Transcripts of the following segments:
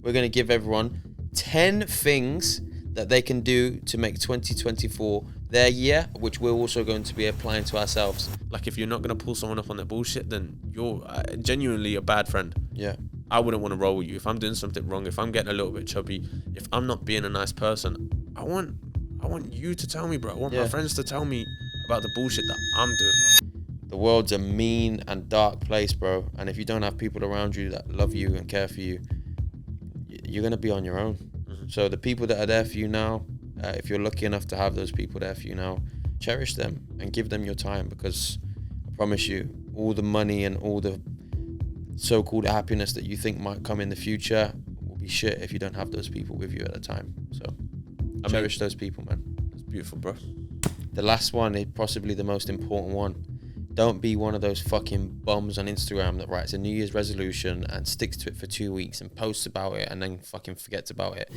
we're going to give everyone 10 things that they can do to make 2024 their year, which we're also going to be applying to ourselves. Like, if you're not going to pull someone up on that bullshit, then you're genuinely a bad friend. Yeah. I wouldn't want to roll with you. If I'm doing something wrong, if I'm getting a little bit chubby, if I'm not being a nice person, I want you to tell me, bro. I want my friends to tell me about the bullshit that I'm doing. The world's a mean and dark place, bro. And if you don't have people around you that love you and care for you, you're going to be on your own. Mm-hmm. So the people that are there for you now, if you're lucky enough to have those people there for you now, cherish them and give them your time, because I promise you, all the money and all the so-called happiness that you think might come in the future will be shit if you don't have those people with you at the time. So cherish those people, man. It's beautiful, bro. The last one is possibly the most important one. Don't be one of those fucking bums on Instagram that writes a New Year's resolution and sticks to it for 2 weeks and posts about it and then fucking forgets about it.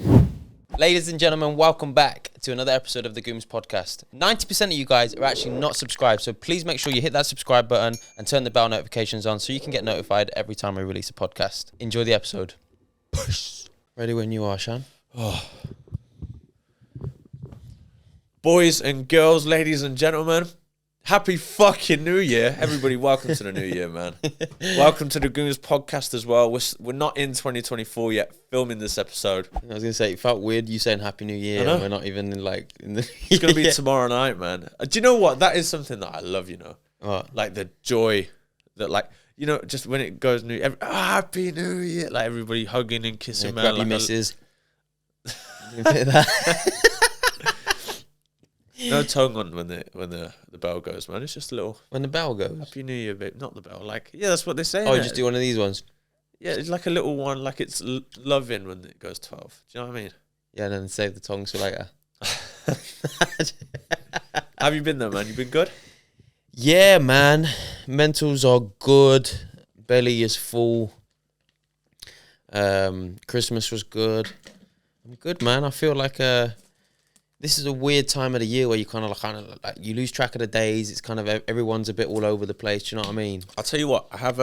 Ladies and gentlemen, welcome back to another episode of the Gooms Podcast. 90% of you guys are actually not subscribed, so please make sure you hit that subscribe button and turn the bell notifications on so you can get notified every time we release a podcast. Enjoy the episode. Ready when you are, Shan? Oh. Boys and girls, ladies and gentlemen, happy fucking New Year. Everybody, welcome to the New Year, man. Welcome to the Gooms Podcast as well. We're not in 2024 yet, filming this episode. I was going to say, it felt weird you saying Happy New Year and we're not even in the... It's going to be tomorrow night, man. Do you know what? That is something that I love, you know. What? Like the joy that, like, you know, just when it goes Happy New Year. Like everybody hugging and kissing, man. Grab like your missus. No tongue on when the bell goes, man. It's just a little... When the bell goes? Happy New Year, babe. Not the bell. Like, yeah, that's what they say. Oh, you just do one of these ones? Yeah, it's like a little one, like it's loving when it goes 12. Do you know what I mean? Yeah, and then save the tongues for later. Have you been there, man? You been good? Yeah, man. Mentals are good. Belly is full. Christmas was good. I'm good, man. I feel like... this is a weird time of the year where you kind of like you lose track of the days. It's kind of everyone's a bit all over the place. Do you know what I mean? I'll tell you what, I have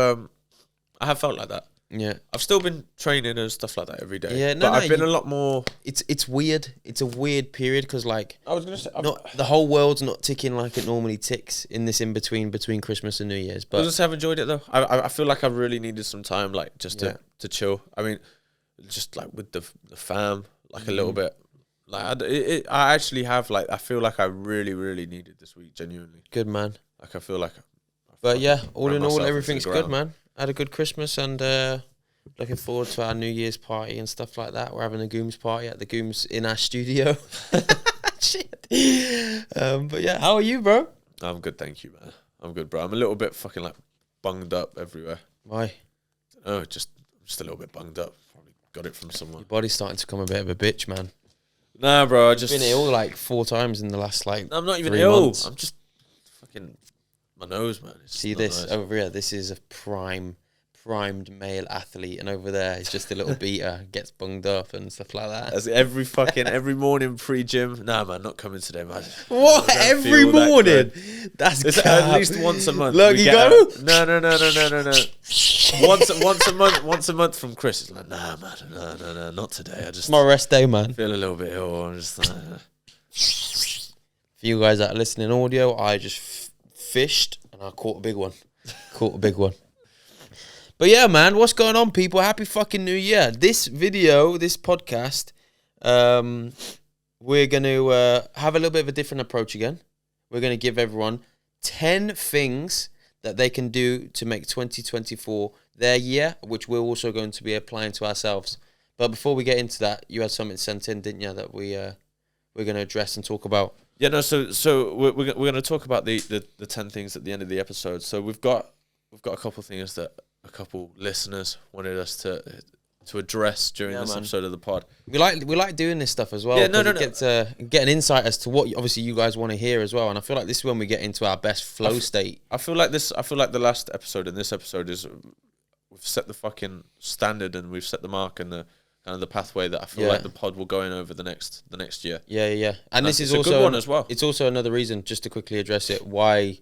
felt like that. Yeah, I've still been training and stuff like that every day. Yeah, but I've been a lot more. It's weird. It's a weird period because like I was gonna say, the whole world's not ticking like it normally ticks in this in between Christmas and New Year's. But I just have enjoyed it though. I feel like I really needed some time, like just to chill. I mean, just like with the fam, like a little bit. Like I actually have like I feel like I really needed this week, genuinely. Good, man. Like I feel like. But yeah, all in all, everything's good, man. I had a good Christmas and looking forward to our New Year's party and stuff like that. We're having a Gooms party at the Gooms in our studio. Shit. But yeah, how are you, bro? I'm good, thank you, man. I'm good, bro. I'm a little bit fucking like bunged up everywhere. Why? Oh, just a little bit bunged up. Probably got it from someone. Your body's starting to become a bit of a bitch, man. Nah, bro. I just been ill like 4 times in the last like. I'm not even 3 ill. months. I'm just fucking my nose, man. It's See this nice. Over here. This is a primed male athlete, and over there is just a little beater, gets bunged up and stuff like that. As every morning pre-gym. Nah, man, not coming today, man. What? Every morning? That's at least once a month. Look, you go. No. Once a month from Chris. It's like, nah, man, no, not today. It's my rest day, man. Feel a little bit ill. I'm just. For you guys that are listening audio, I just fished and I caught a big one. But yeah, man, what's going on, people? Happy fucking New Year. This video, this podcast, we're going to have a little bit of a different approach again. We're going to give everyone 10 things that they can do to make 2024 their year, which we're also going to be applying to ourselves. But before we get into that, you had something sent in, didn't you, that we're going to address and talk about? Yeah, no, so we're going to talk about the 10 things at the end of the episode. So we've got a couple of things that a couple listeners wanted us to address during this episode of the pod. We like doing this stuff as well. Yeah, no. Get an insight as to what obviously you guys want to hear as well. And I feel like this is when we get into our best flow state. I feel like the last episode and this episode is we've set the fucking standard and we've set the mark and the kind of the pathway that I feel like the pod will go in over the next year. Yeah. And this is also a good one as well. It's also another reason, just to quickly address it, why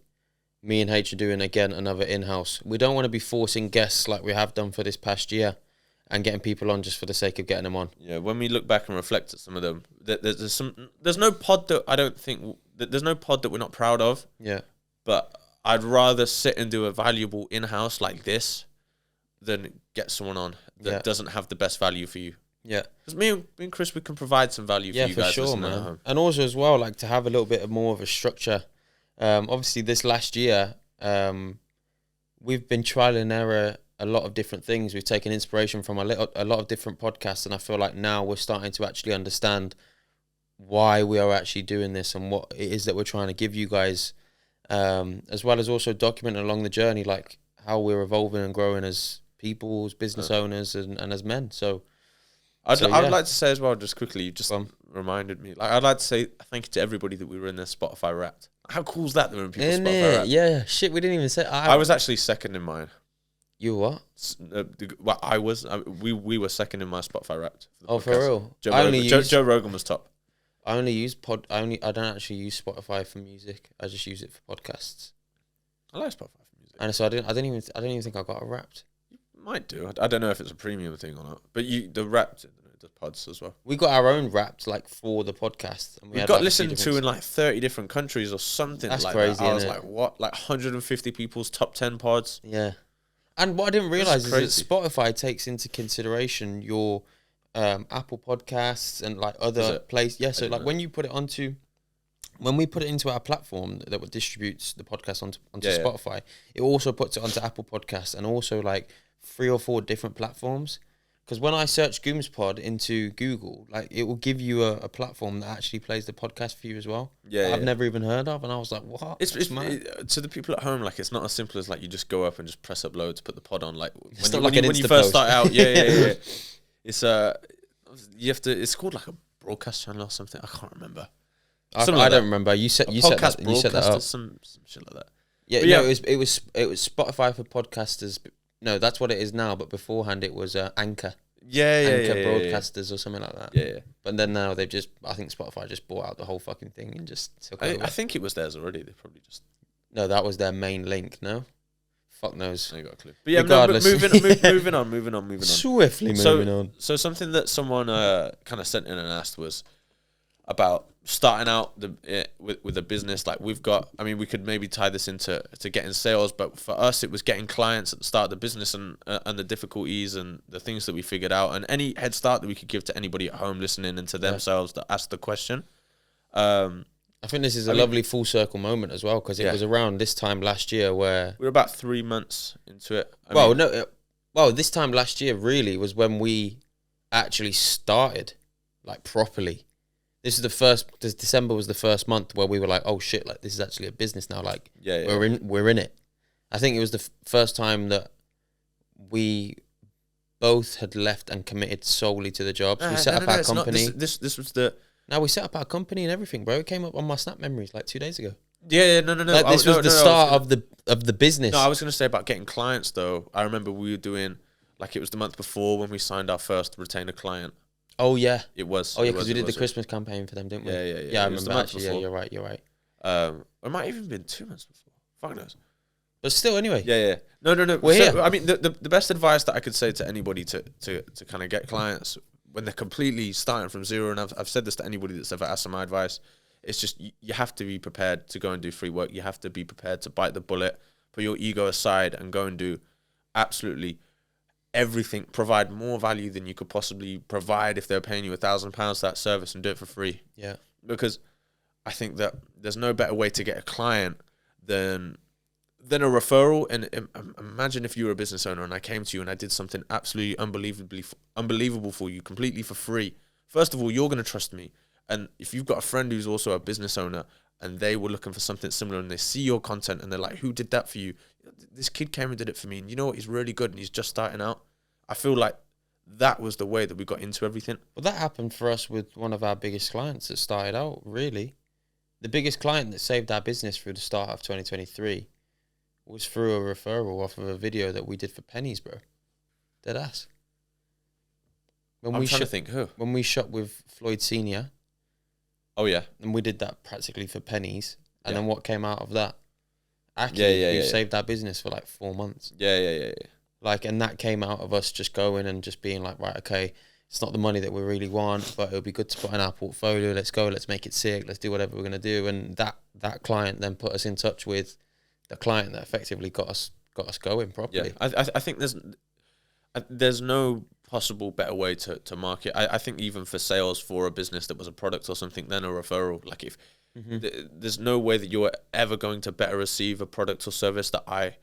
me and H are doing again another in-house. We don't want to be forcing guests like we have done for this past year. and getting people on just for the sake of getting them on. Yeah, when we look back and reflect at some of them, there's no pod that I don't think there's no pod that we're not proud of. Yeah, but I'd rather sit and do a valuable in-house like this than get someone on that doesn't have the best value for you. Yeah, because me and Chris, we can provide some value for you guys. Yeah, for sure, man. And also as well, like to have a little bit of more of a structure. Obviously, this last year, we've been trial and error a lot of different things. We've taken inspiration from a lot of different podcasts, and I feel like now we're starting to actually understand why we are actually doing this and what it is that we're trying to give you guys, as well as also documenting along the journey, like how we're evolving and growing as people, as business owners, and as men. So I'd like to say as well, just quickly, you just reminded me. Like, I'd like to say thank you to everybody that we were in this Spotify Wrapped. How cool is that? There were people Spotify Wrapped. Yeah, shit, we didn't even say. I was actually second in mine. You what? Well, I was. We were second in my Spotify Wrapped. For real? Joe Rogan was top. I only use I don't actually use Spotify for music. I just use it for podcasts. I like Spotify for music. And so I don't even think I got a Wrapped. You might do. I don't know if it's a premium thing or not. But the Wrapped, the pods as well. We got our own Wrapped like for the podcast. And we got listened to in like 30 different countries or something. That's like crazy. That. I was like, what? Like 150 people's top 10 pods. Yeah. And what I didn't realize is that Spotify takes into consideration your Apple Podcasts and like other places. Yeah, so like when we put it into our platform that distributes the podcast onto Spotify, it also puts it onto Apple Podcasts and also like 3 or 4 different platforms. Because when I search Gooms Pod into Google, like it will give you a platform that actually plays the podcast for you as well. Yeah, I've never even heard of, and I was like, "What?" It's to the people at home, like it's not as simple as like you just go up and just press upload to put the pod on. Like when you first start out, yeah. It's you have to. It's called like a broadcast channel or something. I can't remember. I don't remember. You set that up. Some shit like that. Yeah, no, it was Spotify for podcasters. No, that's what it is now. But beforehand, it was Anchor. Anchor broadcasters or something like that. Yeah. But then now I think Spotify just bought out the whole fucking thing and just took over. I think it was theirs already. They probably just. No, that was their main link. No, fuck knows. I got a clue. But yeah, moving on. Swiftly moving on. So something that someone kind of sent in and asked was about starting out with a business. Like we could maybe tie this into getting sales, but for us it was getting clients at the start of the business and the difficulties and the things that we figured out and any head start that we could give to anybody at home listening and to themselves that asked the question. I think this is a lovely full circle moment as well, because it was around this time last year where we were about 3 months into it. This time last year really was when we actually started like properly. December was the first month where we were like, oh shit, like this is actually a business now. Like we're in it. I think it was the first time that we both had left and committed solely to the jobs. We set up our company. This was the. Now we set up our company and everything, bro. It came up on my Snap memories like 2 days ago. No. Like, this was the start of the business. No, I was going to say about getting clients though. I remember we were doing like it was the month before when we signed our first retainer client. Oh yeah, it was. Oh yeah, because we did the Christmas campaign for them, didn't we? Yeah. Yeah, I remember actually. Yeah, you're right. It might even been 2 months before. Fuck knows. But still, anyway. Yeah. No. We're here. I mean, the best advice that I could say to anybody to kind of get clients when they're completely starting from zero, and I've said this to anybody that's ever asked for my advice, it's just you have to be prepared to go and do free work. You have to be prepared to bite the bullet, put your ego aside, and go and do absolutely everything. Provide more value than you could possibly provide if they're paying you £1,000 for that service, and do it for free. Yeah, because I think that there's no better way to get a client than a referral. And imagine if you were a business owner and I came to you and I did something absolutely unbelievable for you, completely for free. First of all, you're going to trust me. And if you've got a friend who's also a business owner and they were looking for something similar and they see your content and they're like, who did that for you? This kid came and did it for me. And you know what? He's really good and he's just starting out. I feel like that was the way that we got into everything. Well, that happened for us with one of our biggest clients that started out, really. The biggest client that saved our business through the start of 2023 was through a referral off of a video that we did for pennies, bro. Dead ass. I'm trying to think who. When we shot with Floyd Senior. Oh yeah. And we did that practically for pennies. And then what came out of that? Actually, you saved our business for like 4 months. Yeah. Like, and that came out of us just going and just being like, right, okay, it's not the money that we really want, but it'll be good to put in our portfolio. Let's go. Let's make it sick. Let's do whatever we're going to do. And that client then put us in touch with the client that effectively got us going properly. Yeah, I think there's no possible better way to market. I think even for sales for a business that was a product or something, then a referral. Like if there's no way that you're ever going to better receive a product or service that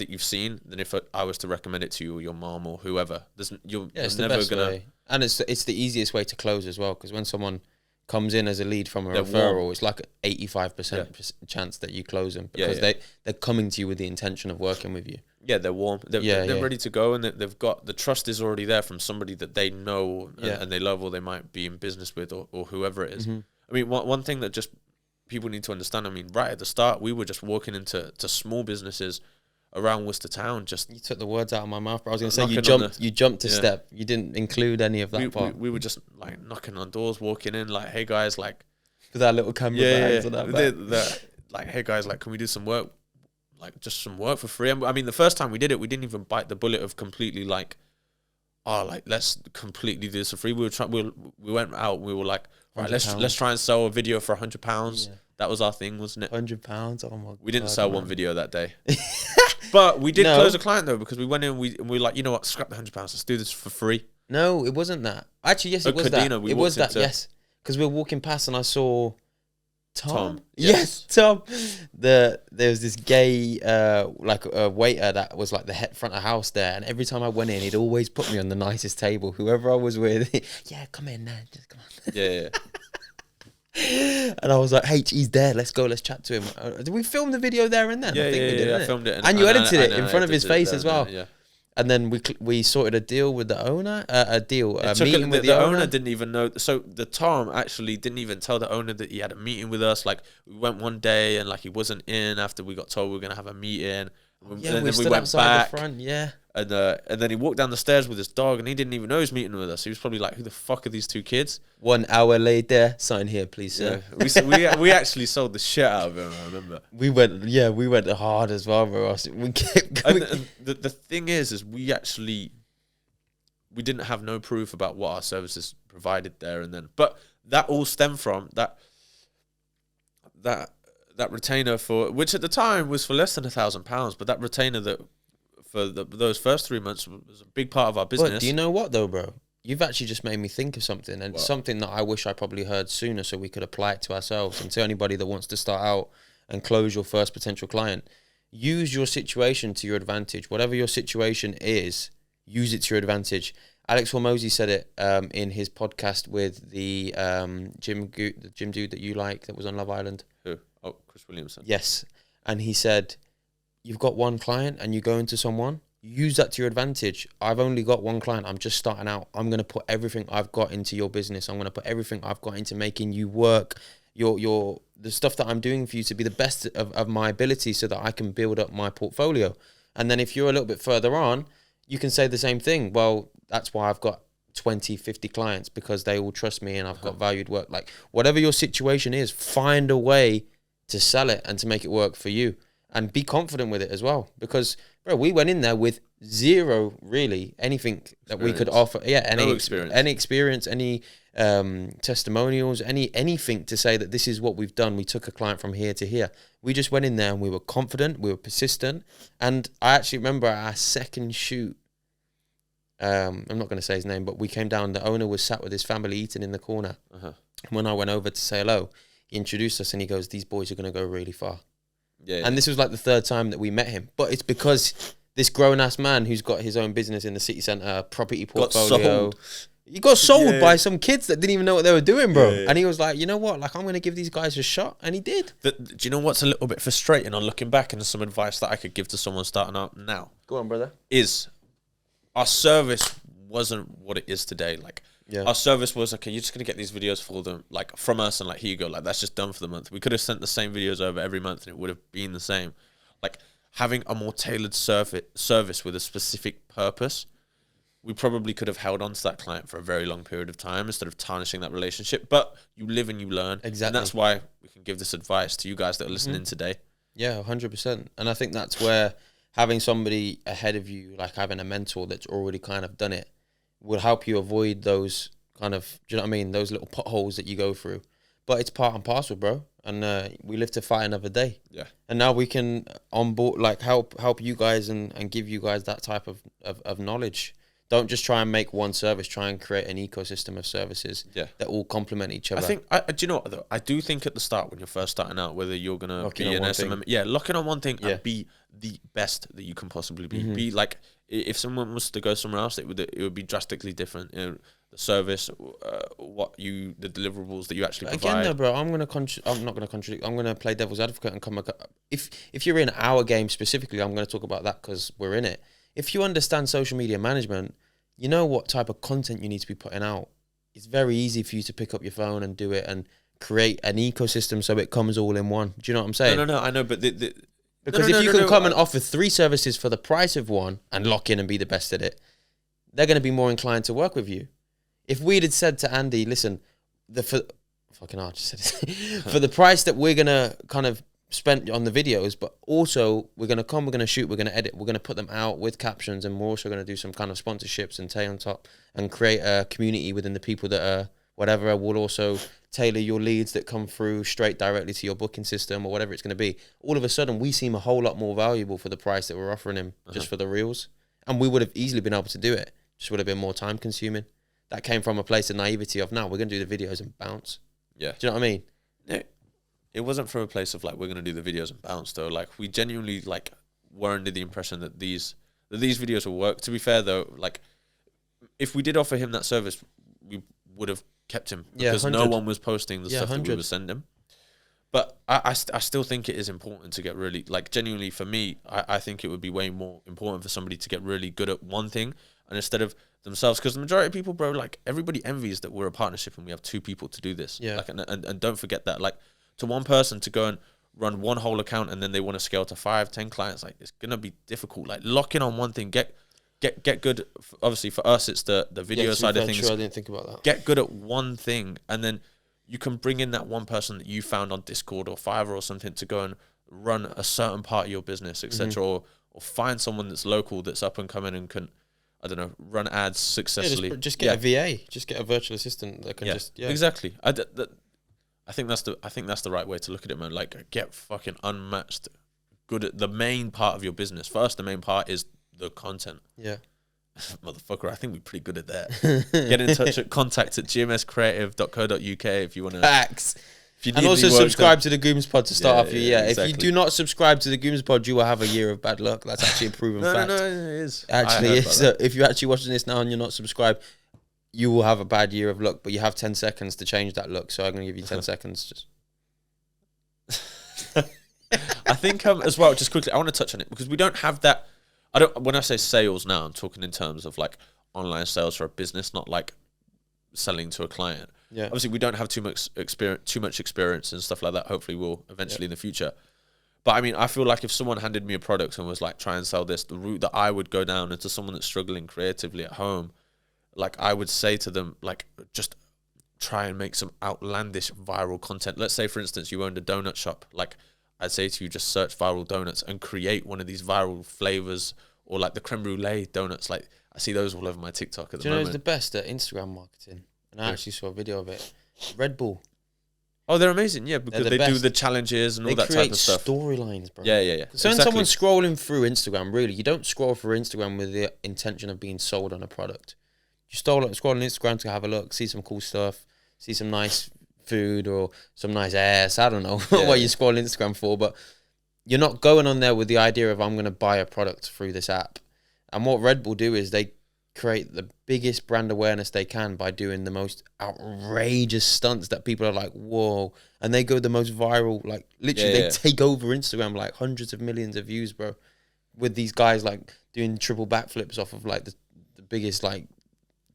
you've seen than if I was to recommend it to you or your mom or whoever. You're never gonna. Way. And it's the easiest way to close as well, because when someone comes in as a lead from a They're referral, warm. it's like 85% chance that you close them, because they're coming to you with the intention of working with you. Yeah, they're warm. They're ready to go, and they've got the trust is already there from somebody that they know and they love, or they might be in business with, or whoever it is. I mean, one thing that just people need to understand. I mean, right at the start, we were just walking into small businesses around Worcester town. Just you took the words out of my mouth, bro. I was going to say you jumped a step. You didn't include any of that part. We were just like knocking on doors, walking in, like, hey guys, like with our little camera bags and that. Like, hey guys, like, can we do some work? Like, just some work for free. I mean, the first time we did it, we didn't even bite the bullet of completely like, let's completely do this for free. We went out. We were like, right, let's try and sell a video for £100. Yeah. That was our thing, wasn't it? £100. Oh my God. We didn't sell one video that day, but we did close a client though, because we went in. We were like, you know what? Scrap the £100. Let's do this for free. No, it wasn't that. Actually, yes, it was Cadena, that. It was that. Yes, because we were walking past and I saw Tom. Yes, Tom. There was this gay, like a waiter that was like the front of house there, and every time I went in, he'd always put me on the nicest table. Whoever I was with, yeah, come in now, just come on. Yeah. And I was like, he's there. Let's go. Let's chat to him. Did we film the video there and then? Yeah, I think we did, I filmed it, and you edited it in front of his face as well. Yeah. And then we sorted a deal with the owner. Meeting with the owner didn't even know. So the Tom actually didn't even tell the owner that he had a meeting with us. Like, we went one day and like he wasn't in after we got told we were gonna have a meeting. Yeah, and then we went back. The front, yeah. And then he walked down the stairs with his dog, and he didn't even know he was meeting with us. He was probably like, "Who the fuck are these two kids?" 1 hour later, sign here, please, sir. Yeah. we actually sold the shit out of him. I remember. We went hard as well, bro. We kept going. And the thing is we didn't have no proof about what our services provided there and then, but that all stemmed from that retainer which at the time was for less than £1,000, but that retainer that for those first 3 months was a big part of our business. But do you know what though, bro? You've actually just made me think of something, and something that I wish I probably heard sooner, so we could apply it to ourselves and to anybody that wants to start out and close your first potential client. Use your situation to your advantage. Whatever your situation is, use it to your advantage. Alex Hormozy said it in his podcast with the gym dude that you like that was on Love Island. Who? Oh, Chris Williamson. Yes. And he said, you've got one client and you go into someone, use that to your advantage. I've only got one client. I'm just starting out. I'm going to put everything I've got into your business. I'm going to put everything I've got into making you work, the stuff that I'm doing for you to be the best of my ability, so that I can build up my portfolio. And then if you're a little bit further on, you can say the same thing. Well, that's why I've got 20, 50 clients, because they all trust me and I've got valued work. Like, whatever your situation is, find a way to sell it and to make it work for you, and be confident with it as well. Because, bro, we went in there with zero, really, anything that we could offer. Yeah, any experience, any testimonials, anything to say that this is what we've done. We took a client from here to here. We just went in there and we were confident, we were persistent. And I actually remember our second shoot, I'm not going to say his name, but we came down, the owner was sat with his family eating in the corner. When I went over to say hello, he introduced us and he goes, these boys are going to go really far. Yeah. And this was like the third time that we met him. But it's because this grown-ass man who's got his own business in the city centre, property portfolio. He got sold by some kids that didn't even know what they were doing, bro. Yeah. And he was like, you know what? Like, I'm going to give these guys a shot. And he did. Do you know what's a little bit frustrating on looking back, and some advice that I could give to someone starting out now? Go on, brother. Is our service wasn't what it is today. Like, our service was, okay, you're just going to get these videos for them, like, from us, and like, here you go. Like, that's just done for the month. We could have sent the same videos over every month and it would have been the same. Like, having a more tailored service with a specific purpose, we probably could have held on to that client for a very long period of time instead of tarnishing that relationship. But you live and you learn. Exactly. And that's why we can give this advice to you guys that are listening today. Yeah, 100%. And I think that's where having somebody ahead of you, like having a mentor that's already kind of done it, will help you avoid those kind of, do you know what I mean? Those little potholes that you go through. But it's part and parcel, bro. And we live to fight another day. Yeah. And now we can onboard, like help you guys and give you guys that type of knowledge. Don't just try and make one service. Try and create an ecosystem of services that all complement each other. I think, do you know what, though? I do think at the start, when you're first starting out, whether you're going to be an SMM, lock in on one thing and be the best that you can possibly be. Be like, if someone was to go somewhere else, it would be drastically different. You know, the service, the deliverables that you actually provide. Again, though, bro, I'm not gonna contradict. I'm gonna play devil's advocate and come. If you're in our game specifically, I'm gonna talk about that because we're in it. If you understand social media management, you know what type of content you need to be putting out. It's very easy for you to pick up your phone and do it and create an ecosystem so it comes all in one. Do you know what I'm saying? No, I know, but because if you can come and offer 3 services for the price of one and lock in and be the best at it, they're going to be more inclined to work with you. If we'd had said to Andy, listen, for the price that we're going to kind of spend on the videos, but also we're going to shoot, we're going to edit, we're going to put them out with captions, and we're also going to do some kind of sponsorships and take on top and create a community within the people that are whatever. We'll also tailor your leads that come through straight directly to your booking system or whatever it's going to be. All of a sudden, we seem a whole lot more valuable for the price that we're offering him just for the reels. And we would have easily been able to do it. Just would have been more time consuming. That came from a place of naivety of, now we're going to do the videos and bounce. Yeah. Do you know what I mean? Yeah. It wasn't from a place of like, we're going to do the videos and bounce though. Like, we genuinely like were under the impression that these videos will work. To be fair though, like, if we did offer him that service, we would have kept him because no one was posting the stuff that we were sending him. But I still think it is important to get really, like, genuinely for me, I think it would be way more important for somebody to get really good at one thing and instead of themselves, because the majority of people, bro, like, everybody envies that we're a partnership and we have 2 people to do this. Yeah. Like, and don't forget that, like, to one person to go and run one whole account and then they want to scale to 5-10 clients, like, it's gonna be difficult. Like, lock in on one thing, get good. Obviously for us it's the video side of things. Sure, I didn't think about that. Get good at one thing, and then you can bring in that one person that you found on Discord or Fiverr or something to go and run a certain part of your business, etc. Or find someone that's local, that's up and coming and can, I don't know, run ads successfully. Just get a VA, just get a virtual assistant that can exactly. I think that's the right way to look at it, man. Like, get fucking unmatched good at the main part of your business. First, the main part is the content. Yeah. Motherfucker, I think we're pretty good at that. Get in touch at contact@gmscreative.co.uk if you want to. Facts. And also subscribe to the Gooms Pod to start off your year. Exactly. If you do not subscribe to the Gooms Pod, you will have a year of bad luck. That's actually a proven fact. No, it is. Actually, if you're actually watching this now and you're not subscribed, you will have a bad year of luck, but you have 10 seconds to change that luck. So I'm going to give you 10 seconds. Just. I think as well, just quickly, I want to touch on it because we don't have that. When I say sales now, I'm talking in terms of like online sales for a business, not like selling to a client. Yeah. Obviously, we don't have too much experience and stuff like that. Hopefully, we'll eventually in the future. But I mean, I feel like if someone handed me a product and was like, try and sell this, the route that I would go down into someone that's struggling creatively at home, like I would say to them, like, just try and make some outlandish viral content. Let's say, for instance, you owned a donut shop. Like, I'd say to you, just search viral donuts and create one of these viral flavors, or like the creme brulee donuts. Like, I see those all over my TikTok at the moment. Do you know who's the best at Instagram marketing? And I actually saw a video of it. Red Bull. Oh, they're amazing, yeah, because they do the challenges and all that type of stuff. They create storylines, bro. Yeah. So when someone's scrolling through Instagram, really, you don't scroll through Instagram with the intention of being sold on a product. You scroll on Instagram to have a look, see some cool stuff, see some nice food or some nice ass. I don't know what you scroll Instagram for, but you're not going on there with the idea of, I'm going to buy a product through this app. And what Red Bull do is they create the biggest brand awareness they can by doing the most outrageous stunts that people are like, whoa. And they go the most viral, like literally they take over Instagram, like hundreds of millions of views, bro. With these guys like doing triple backflips off of like the biggest like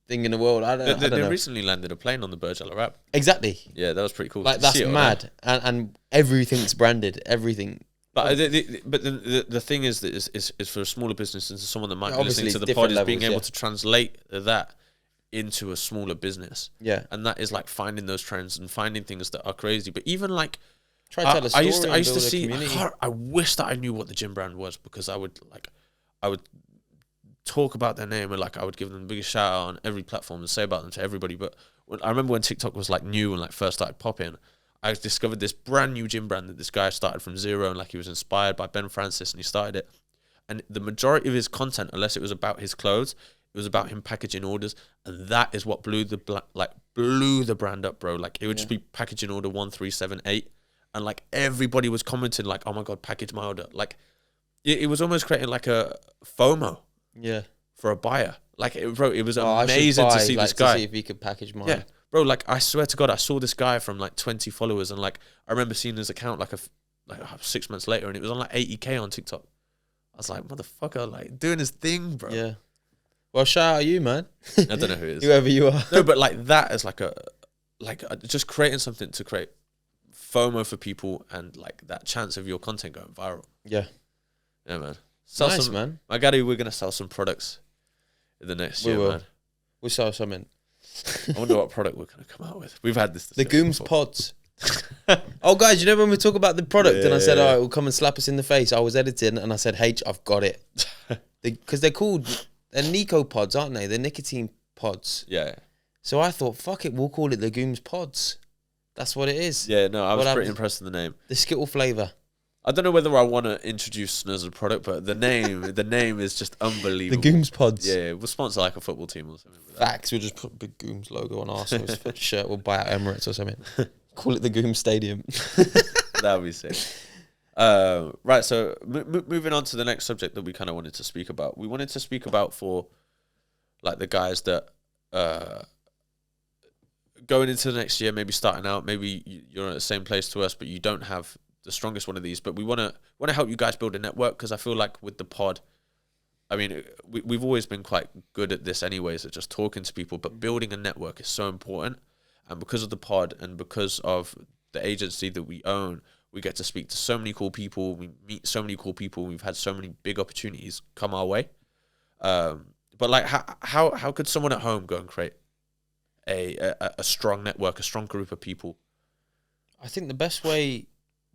thing in the world. I don't know. They recently landed a plane on the Burj Al Arab. Exactly. Yeah, that was pretty cool. Like, that's mad. And everything's branded, everything. But the thing is that is for a smaller business and someone that might be listening to the pod is being able to translate that into a smaller business. Yeah. And that is like finding those trends and finding things that are crazy. But even like Try to tell a story. I used to see. Community. I wish that I knew what the gym brand was, because I would talk about their name, and like I would give them the biggest shout out on every platform and say about them to everybody. But I remember when TikTok was like new and like first started popping, I discovered this brand new gym brand that this guy started from zero, and like he was inspired by Ben Francis and he started it. And the majority of his content, unless it was about his clothes, it was about him packaging orders, and that is what blew the brand up, bro. Like it would just be packaging order 1378, and like everybody was commenting like, "Oh my god, package my order!" Like it was almost creating like a FOMO. Yeah. For a buyer. Like, it was amazing to see this guy. To see if he could package mine. Yeah. Bro, like, I swear to God, I saw this guy from, like, 20 followers, and, like, I remember seeing his account, like 6 months later, and it was on, like, 80K on TikTok. I was like, motherfucker, like, doing his thing, bro. Yeah. Well, shout out you, man. I don't know who it is. Whoever you are. No, but, like, that is, just creating something to create FOMO for people, and, like, that chance of your content going viral. Yeah. Yeah, man. Nice, man. My gaddy, we're going to sell some products in the next year, man. We'll sell something. I wonder what product we're going to come out with. We've had this. The Gooms Pods. Oh, guys, you know when we talk about the product and I said, all right, we'll come and slap us in the face. I was editing and I said, H, I've got it. Because they're Nico Pods, aren't they? They're nicotine pods. Yeah. So I thought, fuck it, we'll call it the Gooms Pods. That's what it is. Yeah, no, I was pretty impressed with the name. The Skittle flavour. I don't know whether I want to introduce Snus as a product, but the name is just unbelievable. The Gooms Pods. Yeah, we'll sponsor like a football team or something. Facts. We'll just put a big Gooms logo on Arsenal's shirt. We'll buy out Emirates or something. Call it the Gooms Stadium. That would be sick. Right, so moving on to the next subject that we kind of wanted to speak about. We wanted to speak about for like the guys that going into the next year, maybe starting out, maybe you're at the same place to us, but you don't have the strongest one of these, but we want to help you guys build a network, because I feel like with the pod, I mean, we've always been quite good at this anyways, at just talking to people, but building a network is so important. And because of the pod and because of the agency that we own, we get to speak to so many cool people, we meet so many cool people, we've had so many big opportunities come our way. But like, how could someone at home go and create a strong network, a strong group of people? I think the best way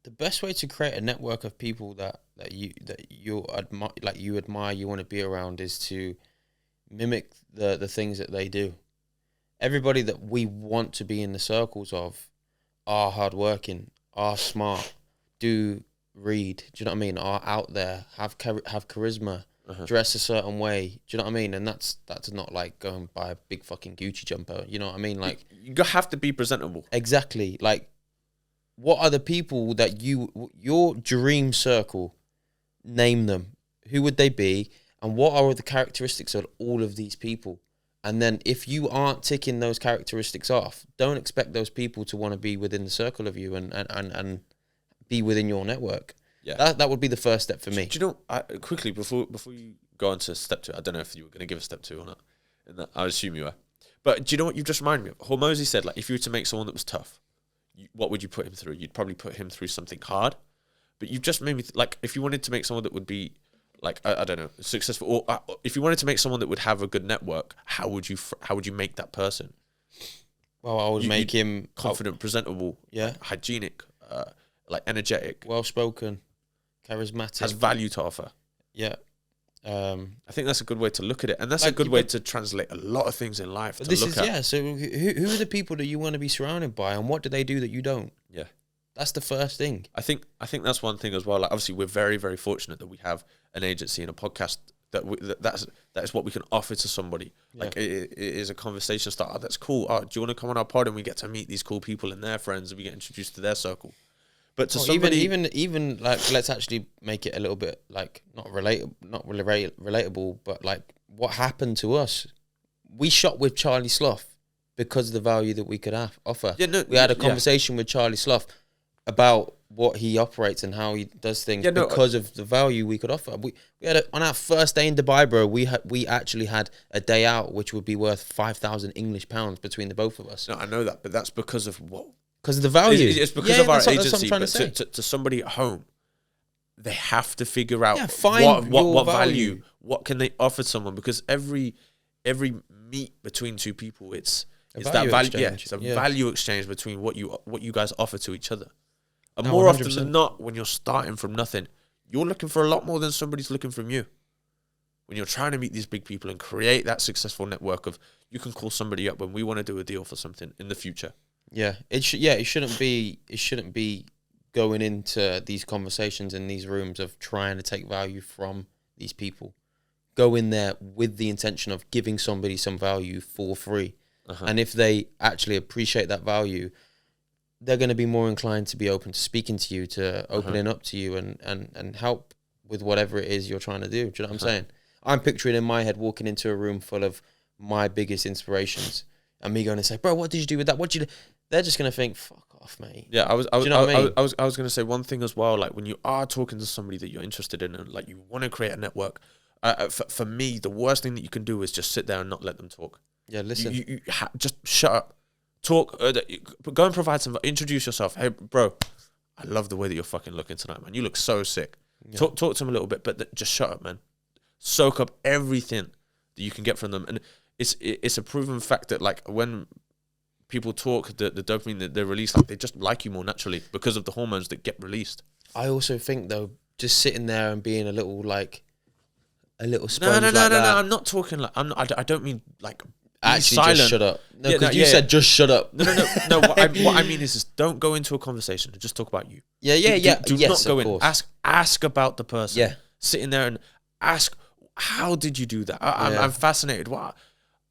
to create a network of people that you admire, you want to be around, is to mimic the things that they do. Everybody that we want to be in the circles of are hardworking, are smart, do read. Do you know what I mean? Are out there, have charisma, dress a certain way. Do you know what I mean? And that's not like going buy a big fucking Gucci jumper. You know what I mean? Like, you have to be presentable. Exactly. Like, what are the people that your dream circle? Name them. Who would they be? And what are the characteristics of all of these people? And then if you aren't ticking those characteristics off, don't expect those people to want to be within the circle of you and be within your network. Yeah, that would be the first step for me. Do you know, quickly, before you go on to step 2, I don't know if you were going to give a step 2 or not. And I assume you were. But do you know what you've just reminded me of? Hormozy said, like, if you were to make someone that was tough, what would you put him through? You'd probably put him through something hard. But you've just made me, like, if you wanted to make someone that would be, like, I don't know, successful, or if you wanted to make someone that would have a good network, how would you make that person? Well, I would make him confident, presentable, hygienic, like energetic, well-spoken, charismatic, has value to offer. Yeah. I think that's a good way to look at it, and that's a good way to translate a lot of things in life. So who are the people that you want to be surrounded by, and what do they do that you don't? Yeah, that's the first thing. I think that's one thing as well. Like, obviously, we're very, very fortunate that we have an agency and a podcast that is what we can offer to somebody. Yeah. Like, it is a conversation starter. That's cool. Do you want to come on our pod, and we get to meet these cool people and their friends, and we get introduced to their circle. But to somebody, even like, let's actually make it a little bit like not relatable, but like, what happened to us? We shot with Charlie Slough because of the value that we could offer. Yeah, we had a conversation with Charlie Slough about what he operates and how he does things because of the value we could offer. We had on our first day in Dubai, bro. We actually had a day out which would be worth 5,000 English pounds between the both of us. No, I know that, but that's because of what. Because of the value. It's because of our agency. But to somebody at home, they have to figure out what value, what can they offer someone. Because every meet between two people, it's that value. Yeah, it's a value exchange between what you guys offer to each other. And No, more often 100%. than not, when you're starting from nothing, you're looking for a lot more than somebody's looking from you. When you're trying to meet these big people and create that successful network of, you can call somebody up when we want to do a deal for something in the future. Yeah, it shouldn't be going into these conversations in these rooms of trying to take value from these people. Go in there with the intention of giving somebody some value for free. And if they actually appreciate that value, they're going to be more inclined to be open to speaking to you, to opening up to you and help with whatever it is you're trying to do. Do you know what I'm saying? I'm picturing in my head walking into a room full of my biggest inspirations and me going to say, bro, what did you do with that? What did you do? They're just going to think, fuck off, mate. Yeah, I was you know what I mean? I was going to say one thing as well. Like when you are talking to somebody that you're interested in and like you want to create a network, for me, the worst thing that you can do is just sit there and not let them talk. Yeah, listen. You just shut up. Talk. Go and provide some. Introduce yourself. Hey, bro, I love the way that you're fucking looking tonight, man. You look so sick. Yeah. Talk to them a little bit, but just shut up, man. Soak up everything that you can get from them, and it's a proven fact that like when people talk, the dopamine that they release, like they just like you more naturally because of the hormones that get released. I also think though, just sitting there and being a little sponge. No. I'm not talking like I don't mean like. Actually, silent. just shut up. No, because you said just shut up. No. What I mean is don't go into a conversation and just talk about you. Do not go in. Ask about the person. Yeah. Sit in there and ask, how did you do that? I'm fascinated. Wow.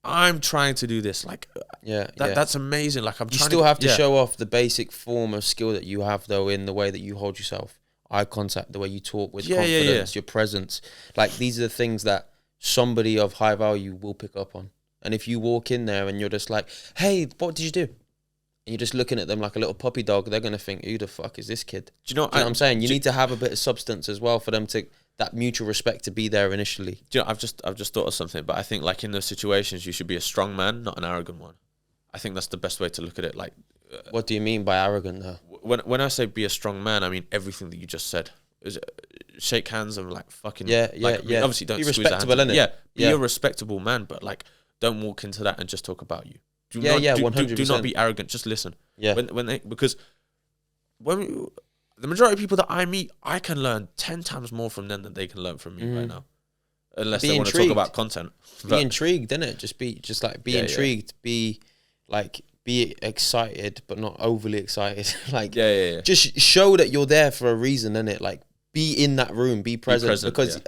I'm trying to do this. Like, that's amazing. Like, you still have to show off the basic form of skill that you have, though, in the way that you hold yourself, eye contact, the way you talk with confidence, your presence. Like, these are the things that somebody of high value will pick up on. And if you walk in there and you're just like, hey, what did you do? And you're just looking at them like a little puppy dog, they're going to think, who the fuck is this kid? Do you know what I'm saying? You need to have a bit of substance as well for them to, that mutual respect to be there initially. Do you know, I've just thought of something, but I think like in those situations, you should be a strong man, not an arrogant one. I think that's the best way to look at it. Like, what do you mean by arrogant though? When I say be a strong man, I mean everything that you just said. Shake hands and like fucking obviously don't be squeeze respectable, hands. innit? Be a respectable man, but like don't walk into that and just talk about you. Do 100%. Do not be arrogant. Just listen. Yeah. Because the majority of people that I meet, I can learn 10 times more from them than they can learn from me right now. Unless they want to talk about content. Be intrigued, innit? Be intrigued. Be excited, but not overly excited. Just show that you're there for a reason, innit? Like, be in that room, be present because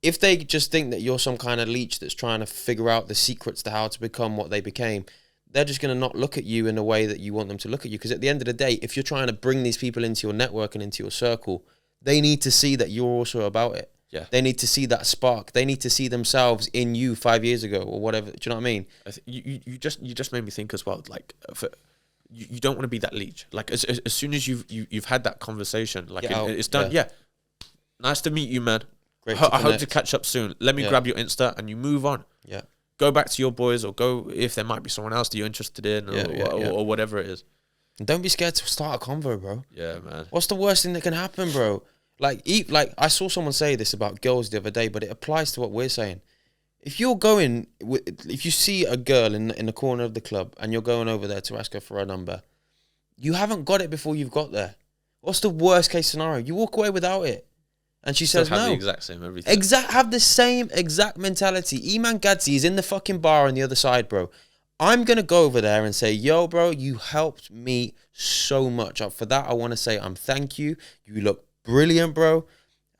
if they just think that you're some kind of leech that's trying to figure out the secrets to how to become what they became, they're just going to not look at you in the way that you want them to look at you. Because at the end of the day, if you're trying to bring these people into your network and into your circle, they need to see that you're also about it. Yeah. They need to see that spark. They need to see themselves in you 5 years ago or whatever. Do you know what I mean? You just made me think as well. Like, you don't want to be that leech. Like as soon as you've had that conversation, like it's done. Yeah. Nice to meet you, man. Great. I hope to catch up soon. Let me grab your Insta and you move on. Yeah. Go back to your boys or go if there might be someone else that you're interested in or whatever it is. And don't be scared to start a convo, bro. Yeah, man. What's the worst thing that can happen, bro? Like I saw someone say this about girls the other day, but it applies to what we're saying. If you see a girl in the corner of the club and you're going over there to ask her for a number, you haven't got it before you've got there. What's the worst case scenario? You walk away without it. And she says no. Have the exact same everything. Have the same exact mentality. Iman Gadzi is in the fucking bar on the other side, bro. I'm going to go over there and say, yo, bro, you helped me so much. For that, I want to say thank you. You look brilliant, bro.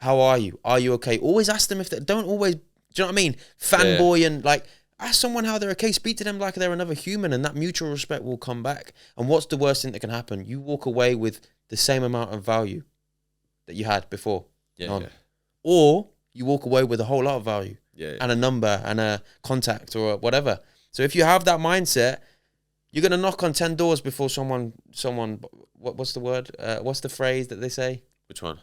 How are you? Are you okay? Always ask them if they don't always, do you know what I mean? Fanboy and like, ask someone how they're okay. Speak to them like they're another human and that mutual respect will come back. And what's the worst thing that can happen? You walk away with the same amount of value that you had before. Yeah. Or you walk away with a whole lot of value and a number and a contact or whatever. So if you have that mindset, you're going to knock on 10 doors before someone, what's the word? What's the phrase that they say? Which one?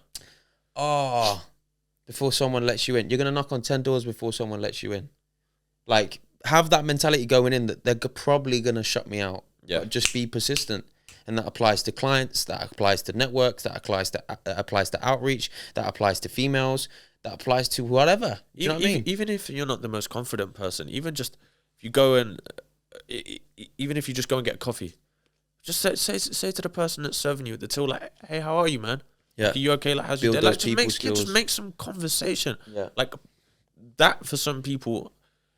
Before someone lets you in. You're going to knock on 10 doors before someone lets you in. Like, have that mentality going in that they're probably going to shut me out. Yeah. But just be persistent. And that applies to clients, that applies to networks, that applies to outreach, that applies to females, that applies to whatever. Do you know what I mean? Even if you're not the most confident person, even just if you go and, even if you just go and get a coffee, just say to the person that's serving you at the till, like, hey, how are you, man? Yeah. Like, are you okay? Like, how's Build your day? those people skills. Just make some conversation. Yeah. Like, that for some people,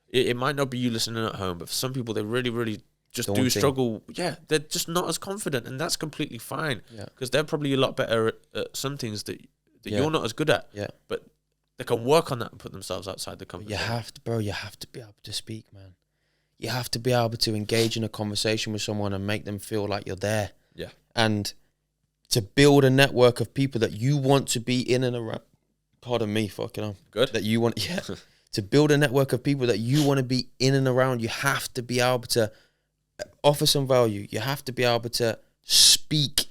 it might not be you listening at home, but for some people, they really, really just Daunting. do struggle. Yeah, they're just not as confident, and that's completely fine. Yeah. Because they're probably a lot better at some things that you're not as good at. Yeah. But they can work on that and put themselves outside the comfort zone. You have to be able to speak, man. You have to be able to engage in a conversation with someone and make them feel like you're there. Yeah. And to build a network of people that you want to be in and around. Pardon me, fucking hell. Good. That you want, yeah. To build a network of people that you want to be in and around, you have to be able to offer some value. You have to be able to speak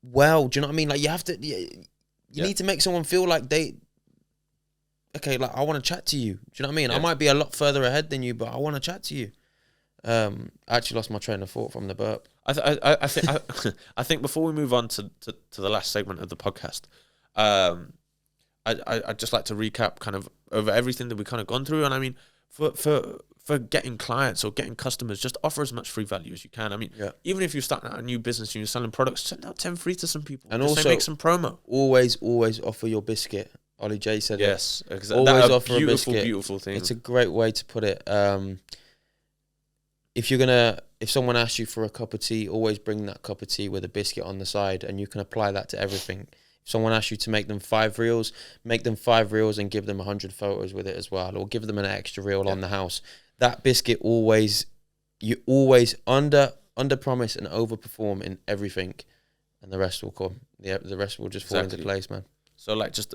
well. Do you know what I mean? Like, you have to, you need to make someone feel like okay, like, I want to chat to you. Do you know what I mean? Yeah. I might be a lot further ahead than you, but I want to chat to you. I actually lost my train of thought from the burp. I think I think before we move on to the last segment of the podcast, I'd just like to recap kind of over everything that we've kind of gone through. And I mean, for getting clients or getting customers, just offer as much free value as you can. I mean, even if you're starting out a new business and you're selling products, send out 10 free to some people. And just also make some promo. Always offer your biscuit. Ollie J said yes, it. Exactly. Always offer a biscuit. Beautiful thing. It's a great way to put it. If someone asks you for a cup of tea, always bring that cup of tea with a biscuit on the side, and you can apply that to everything. If someone asks you to make them 5 reels, make them 5 reels and give them 100 photos with it as well, or give them an extra reel on the house. That biscuit you always under promise and over perform in everything, and the rest will come. The rest will just fall into place, man. So like just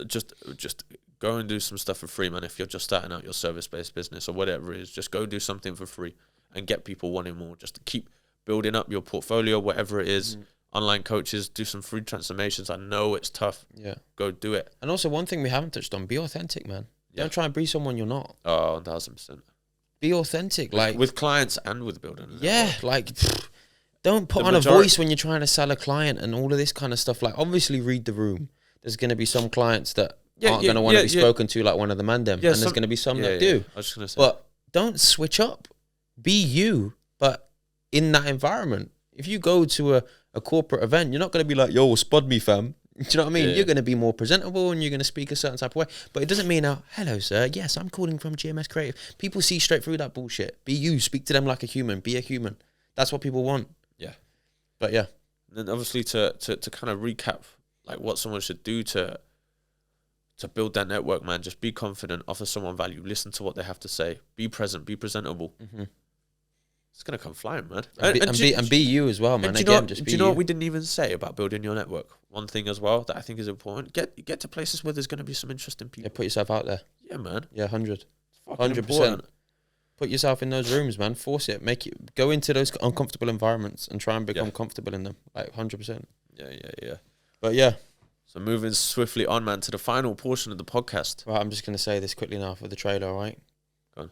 go and do some stuff for free, man. If you're just starting out your service-based business or whatever it is, just go do something for free and get people wanting more. Just to keep building up your portfolio, whatever it is. Online coaches, do some free transformations. I know it's tough. Yeah. Go do it. And also, one thing we haven't touched on, be authentic, man. Yeah. Don't try and be someone you're not. Oh, 1,000%. Be authentic. With clients and with building. Yeah, like, don't put on a voice when you're trying to sell a client and all of this kind of stuff. Like, obviously, read the room. There's going to be some clients that aren't going to want to be spoken to like one of the mandem. And there's going to be some that do. I was just going to say. But don't switch up. Be you, but in that environment. If you go to a corporate event, you're not going to be like, yo, spud me, fam. Do you know what I mean? You're going to be more presentable and you're going to speak a certain type of way. But it doesn't mean, hello, sir. Yes, I'm calling from GMS Creative. People see straight through that bullshit. Be you. Speak to them like a human. Be a human. That's what people want. Yeah. But yeah. And then obviously to kind of recap, like what someone should do to build that network, man, just be confident, offer someone value, listen to what they have to say, be present, be presentable. Mm-hmm. It's going to come flying, man. And be you as well, man. Do you know what we didn't even say about building your network? One thing as well that I think is important, get to places where there's going to be some interesting people. Yeah, put yourself out there. Yeah, man. Yeah, 100%. Important. Put yourself in those rooms, man. Force it. Go into those uncomfortable environments and try and become comfortable in them. Like 100%. Yeah. But yeah. So moving swiftly on, man, to the final portion of the podcast. Right, I'm just going to say this quickly now for the trailer, all right? Go on.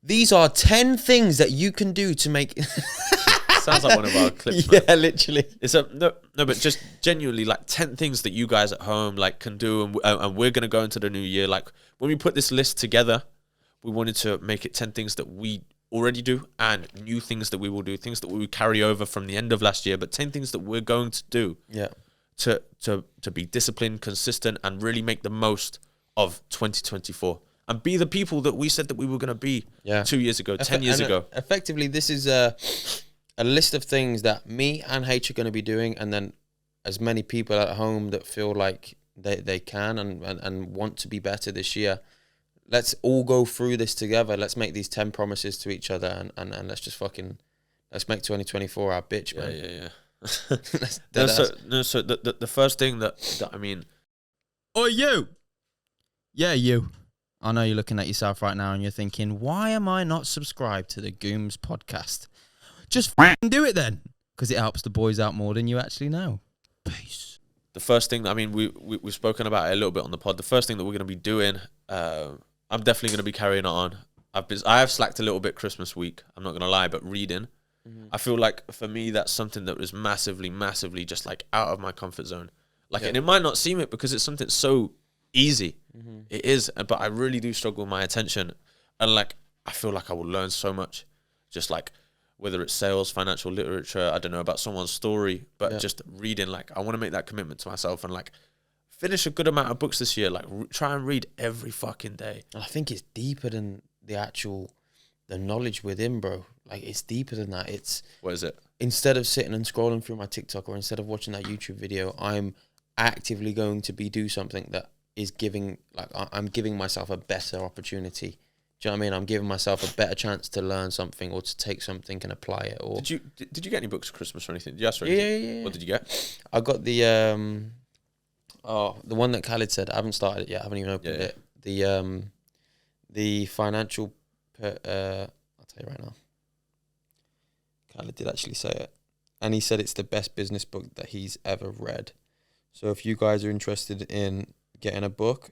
These are 10 things that you can do to make... Sounds like one of our clips, man. Yeah, literally. It's no, but just genuinely like 10 things that you guys at home like can do, and we're going to go into the new year. Like when we put this list together, we wanted to make it 10 things that we already do and new things that we will do, things that we will carry over from the end of last year, but 10 things that we're going to do to be disciplined, consistent, and really make the most of 2024 and be the people that we said that we were going to be 2 years ago, 10 years ago. Effectively, this is a list of things that me and H are going to be doing, and then as many people at home that feel like they can and want to be better this year. Let's all go through this together. Let's make these 10 promises to each other and let's just let's make 2024 our bitch, man. Yeah. So the first thing that I mean... Oh, you! Yeah, you. I know you're looking at yourself right now and you're thinking, why am I not subscribed to the Gooms Podcast? Just f***ing do it then, because it helps the boys out more than you actually know. Peace. The first thing, I mean, we've spoken about it a little bit on the pod. The first thing that we're going to be doing, I'm definitely going to be carrying it on. I have slacked a little bit Christmas week, I'm not going to lie, but reading, I feel like for me, that's something that was massively just like out of my comfort zone. Like, and it might not seem it because it's something so easy. It is, but I really do struggle with my attention. And like, I feel like I will learn so much. Just like whether it's sales, financial literature, I don't know, about someone's story, but Yeah. just reading, like, I want to make that commitment to myself and, like, finish a good amount of books this year. Like, try and read every fucking day. I think it's deeper than the knowledge within, bro. Like, it's deeper than that. It's, What is it? instead of sitting and scrolling through my TikTok or instead of watching that YouTube video, I'm actively going to do something that is giving, like, I'm giving myself a better opportunity. Do you know what I mean? I'm giving myself a better chance to learn something or to take something and apply it. Or Did you get any books for Christmas or anything? Did you ask for yeah, anything? yeah. What did you get? I got the the one that Khalid said. I haven't started it yet. I haven't even opened it. The financial. I'll tell you right now. Khalid did actually say it, and he said it's the best business book that he's ever read. So if you guys are interested in getting a book,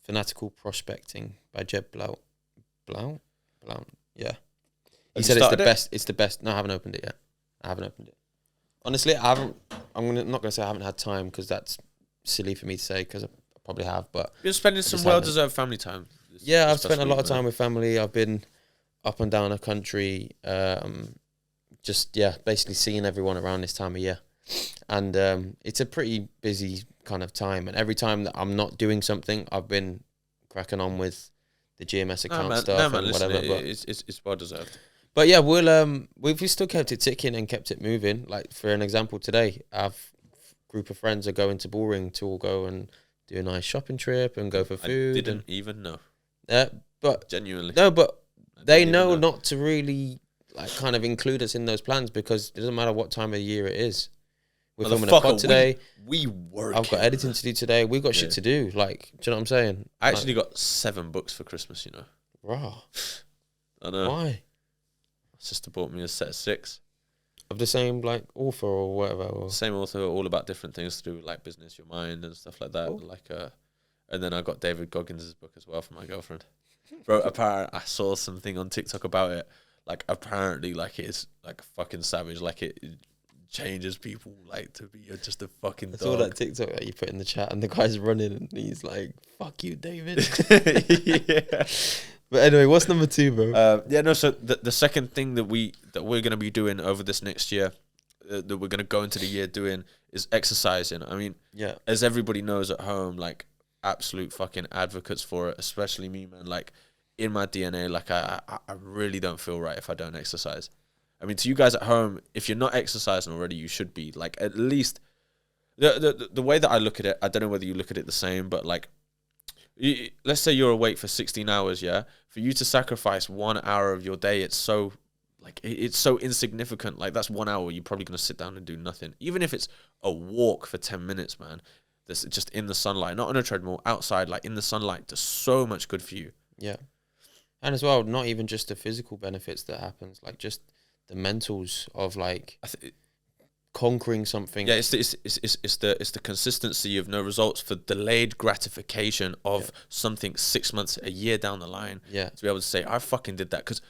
Fanatical Prospecting by Jeb Blount. Yeah. He said it's the best. It's the best. No, I haven't opened it yet. I haven't opened it. Honestly, I haven't. Not gonna say I haven't had time because that's silly for me to say because I probably have. But You're spending some well-deserved family time. Yeah, I've spent a lot of time with family. I've been up and down the country. Just basically seeing everyone around this time of year, and it's a pretty busy kind of time. And every time that I'm not doing something, I've been cracking on with the GMS account stuff and whatever. But it's well deserved. But yeah, we've still kept it ticking and kept it moving. Like, for an example, today, our group of friends are going to Bullring to all go and do a nice shopping trip and go for food. I didn't even know. But Genuinely. no, but they know not to really like kind of include us in those plans because it doesn't matter what time of year it is. We're filming a pod today. We work. I've got editing to do today. We've got shit to do. Like, do you know what I'm saying? I actually got 7 books for Christmas, you know. Raw. I know. Why? My sister bought me a set of 6. Of the same, like, author or whatever? Or? Same author, all about different things to do with, like, business, your mind, and stuff like that. Cool. Like, and then I got David Goggins' book as well for my girlfriend. Bro, apparently, I saw something on TikTok about it. Like, apparently, like, it's, like, fucking savage. Like, it changes people, like, to be just a fucking dog. I saw that TikTok that you put in the chat, and the guy's running, and he's like, "Fuck you, David." Yeah. But anyway, what's number 2, bro? So the second thing that we're gonna be doing over this next year, that we're gonna go into the year doing, is exercising. I mean, as everybody knows at home, like, absolute fucking advocates for it, especially me, man. Like, in my DNA, like, I really don't feel right if I don't exercise. I mean, to you guys at home, if you're not exercising already, you should be. Like, at least the way that I look at it, I don't know whether you look at it the same, but, like, let's say you're awake for 16 hours, yeah? For you to sacrifice 1 hour of your day, it's so, like, it's so insignificant. Like, that's 1 hour you're probably going to sit down and do nothing. Even if it's a walk for 10 minutes, man, that's just in the sunlight, not on a treadmill, outside, like, in the sunlight, does so much good for you. Yeah. And as well, not even just the physical benefits that happens, like, just the mentals of, like, conquering something. Yeah, it's the consistency of no results for delayed gratification of something 6 months, a year down the line. Yeah, to be able to say I fucking did that, because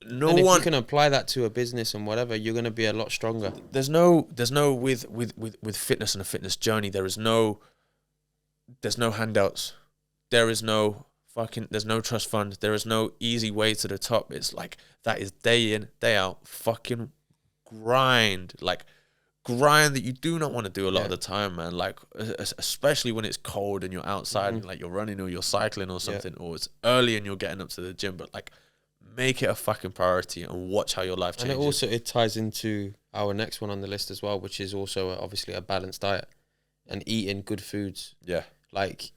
if you can apply that to a business and whatever, you're gonna be a lot stronger. There's no with fitness and a fitness journey. There's no handouts. There's no trust fund. There is no easy way to the top. It's like, that is day in, day out, fucking grind that you do not want to do a lot of the time, man. Like, especially when it's cold and you're outside and, like, you're running or you're cycling or something, or it's early and you're getting up to the gym, but, like, make it a fucking priority and watch how your life changes. And it ties into our next one on the list as well, which is also obviously a balanced diet and eating good foods. Yeah. Like,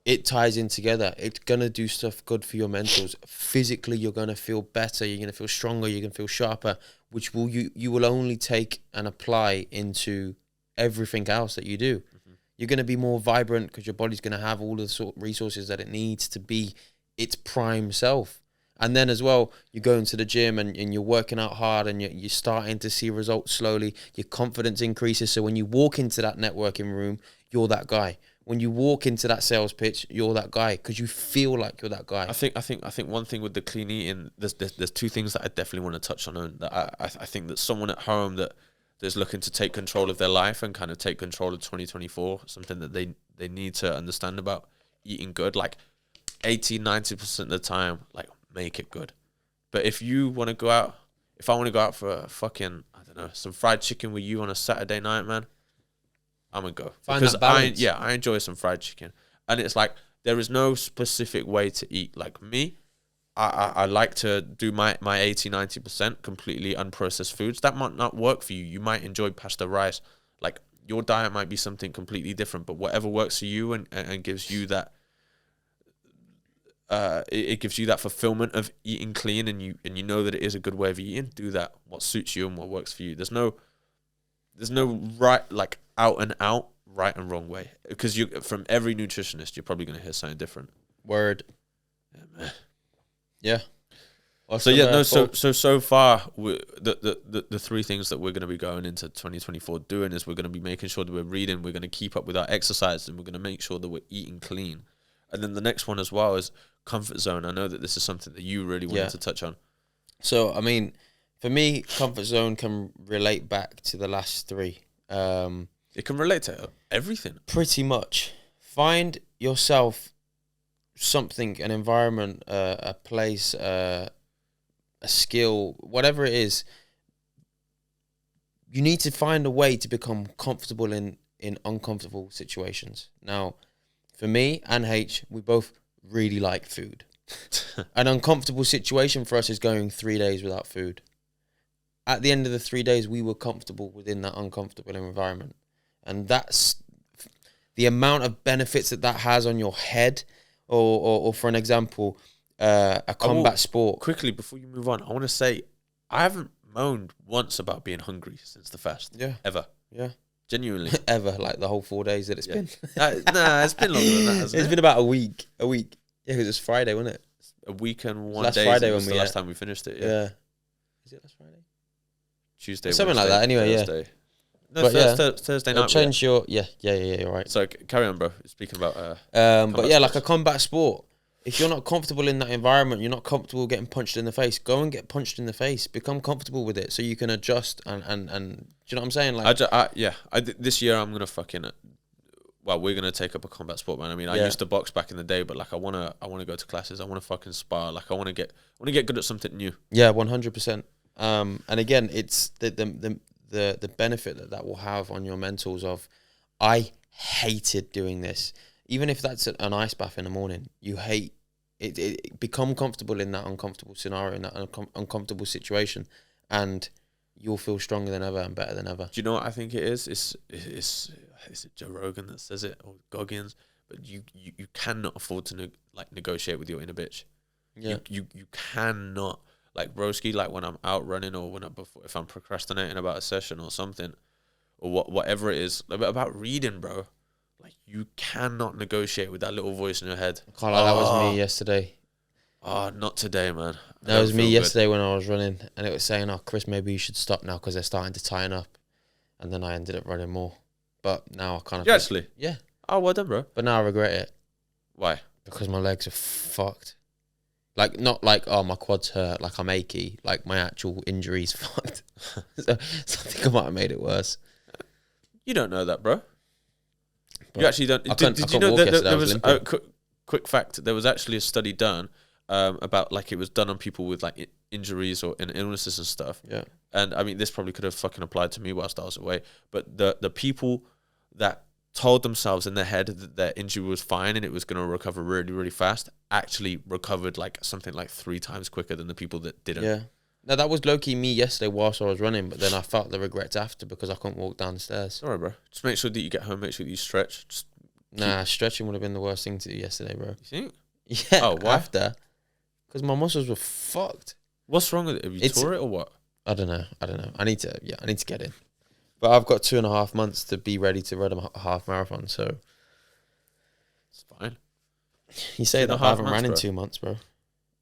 it ties in together. It's going to do stuff good for your mentals. Physically, you're going to feel better. You're going to feel stronger. You're going to feel sharper, which you will only take and apply into everything else that you do. Mm-hmm. You're going to be more vibrant because your body's going to have all the sort of resources that it needs to be its prime self. And then as well, you go into the gym and you're working out hard and you're starting to see results slowly. Your confidence increases. So when you walk into that networking room, you're that guy. When you walk into that sales pitch, you're that guy because you feel like you're that guy. I think one thing with the clean eating, there's 2 things that I definitely want to touch on. And that I think that someone at home that is looking to take control of their life and kind of take control of 2024, something that they need to understand about eating good, like 80-90% of the time, like, make it good. But if you want to go out, if I want to go out for a fucking, I don't know, some fried chicken with you on a Saturday night, man, I'm gonna go. Find because that balance. I enjoy some fried chicken, and it's like there is no specific way to eat. Like me, I like to do my 80-90% completely unprocessed foods. That might not work for you. You might enjoy pasta rice. Like your diet might be something completely different, but whatever works for you and gives you that. It gives you that fulfillment of eating clean, and you know that it is a good way of eating. Do that. What suits you and what works for you. There's no right, like out and out right and wrong way, because you from every nutritionist you're probably gonna hear something different. Word. Yeah, man. Yeah. So far the three things that we're gonna be going into 2024 doing is we're gonna be making sure that we're reading, we're gonna keep up with our exercise, and we're gonna make sure that we're eating clean. And then the next one as well is comfort zone. I know that this is something that you really wanted to touch on. So, I mean, for me, comfort zone can relate back to the last three. It can relate to everything. Pretty much. Find yourself something, an environment, a place, a skill, whatever it is. You need to find a way to become comfortable in uncomfortable situations. Now, for me and H, we both really like food. An uncomfortable situation for us is going 3 days without food. At the end of the 3 days, we were comfortable within that uncomfortable environment. And that's the amount of benefits that has on your head, or for an example, a combat sport. Quickly, before you move on, I want to say, I haven't moaned once about being hungry since the fast. Yeah. Ever. Yeah. Genuinely. Ever, like the whole 4 days that it's been. Nah, it's been longer than that, hasn't it? It's been about a week. Yeah, because it's Friday, wasn't it? A week and 1 Last day. Friday was when the last time we finished it. Yeah. Is it last Friday? Tuesday, Something Wednesday, like that. Anyway, Thursday. yeah. No, But Thursday night. Change your you're right. So carry on, bro. Speaking about but yeah, like a combat sport. If you're not comfortable in that environment, you're not comfortable getting punched in the face. Go and get punched in the face. Become comfortable with it so you can adjust and do you know what I'm saying? Like this year I'm gonna fucking. Well, we're gonna take up a combat sport, man. I mean, I used to box back in the day, but like I wanna go to classes. I wanna fucking spar. Like I wanna get good at something new. Yeah, 100%. And again, it's the benefit that will have on your mentals of, I hated doing this. Even if that's an ice bath in the morning, you hate it. Become comfortable in that uncomfortable scenario, in that uncomfortable situation, and you'll feel stronger than ever and better than ever. Do you know what I think it is? Is it Joe Rogan that says it, or Goggins? But you cannot afford to negotiate with your inner bitch. Yeah. You cannot, like broski, like when I'm out running, or if I'm procrastinating about a session or something, or whatever it is about reading, bro. Like you cannot negotiate with that little voice in your head. That was me yesterday. Oh, not today, man. That was me yesterday when I was running, and it was saying, "Oh, Chris, maybe you should stop now because they're starting to tighten up." And then I ended up running more. But now I kind of actually, yeah. Oh, well done, bro. But now I regret it. Why? Because my legs are fucked. Like, not like, oh, my quads hurt, like I'm achy, like my actual injury's fucked. So I think I might have made it worse. You don't know that, bro. But you actually don't. Did you know that there was a quick fact? There was actually a study done about, like, it was done on people with like injuries or illnesses and stuff. Yeah. And I mean, this probably could have fucking applied to me whilst I was away. But the people that told themselves in their head that their injury was fine and it was going to recover really, really fast actually recovered like something like 3 times quicker than the people that didn't. Yeah. Now, that was low-key me yesterday whilst I was running, but then I felt the regrets after because I couldn't walk down the stairs. Sorry, bro. Just make sure that you get home, make sure that you stretch. Stretching would have been the worst thing to do yesterday, bro. You think? Yeah. Oh, why? After. Because my muscles were fucked. What's wrong with it? Have you tore it or what? I don't know. I need to get in. But I've got 2.5 months to be ready to run a half marathon, so. It's fine. You say that I haven't ran in 2 months, bro.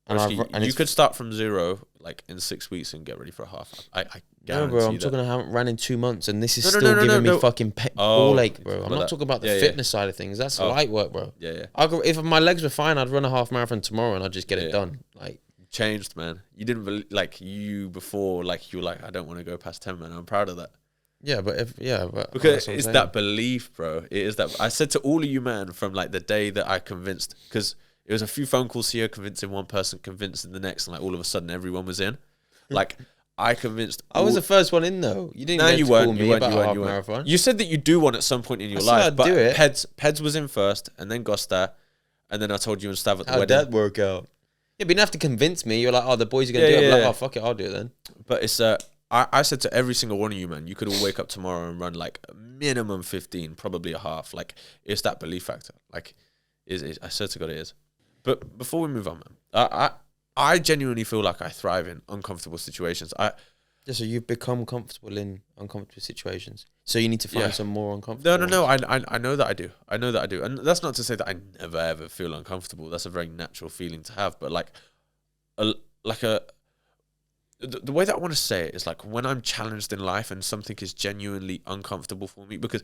And you could start from 0 like in 6 weeks and get ready for a half. I guarantee no, bro. I'm talking. I haven't ran in 2 months, and this is still giving me fucking ball ache, bro. I'm not talking about the fitness side of things. That's light work, bro. Yeah. If my legs were fine, I'd run a half marathon tomorrow, and I'd just get it done. Like, changed, man. You didn't believe, like, you before, like, you were like, I don't want to go past 10, man. I'm proud of that. Yeah, but because it's that belief, bro. It is that. I said to all of you, man, from like the day that I convinced, because it was a few phone calls here, convincing one person, convincing the next, and like all of a sudden everyone was in. Like, I convinced. I was the first one in though. You didn't you call weren't. me You weren't. about You weren't. half You weren't. marathon. You said that you do one at some point in your I said life, I'd but do it. Peds was in first, and then Gosta, and then I told you and Stav at the How'd wedding. that work out? Yeah, but you didn't have to convince me. You're like, oh, the boys are gonna do it. I'm like, oh, fuck it, I'll do it then. But it's I said to every single one of you, man, you could all wake up tomorrow and run like a minimum 15, probably a half. Like it's that belief factor. Like, I swear to God, it is. But before we move on, man, I genuinely feel like I thrive in uncomfortable situations. So you've become comfortable in uncomfortable situations. So you need to find some more uncomfortable. No. I know that I do. I know that I do. And that's not to say that I never ever feel uncomfortable. That's a very natural feeling to have. But the way that I want to say it is like when I'm challenged in life and something is genuinely uncomfortable for me, because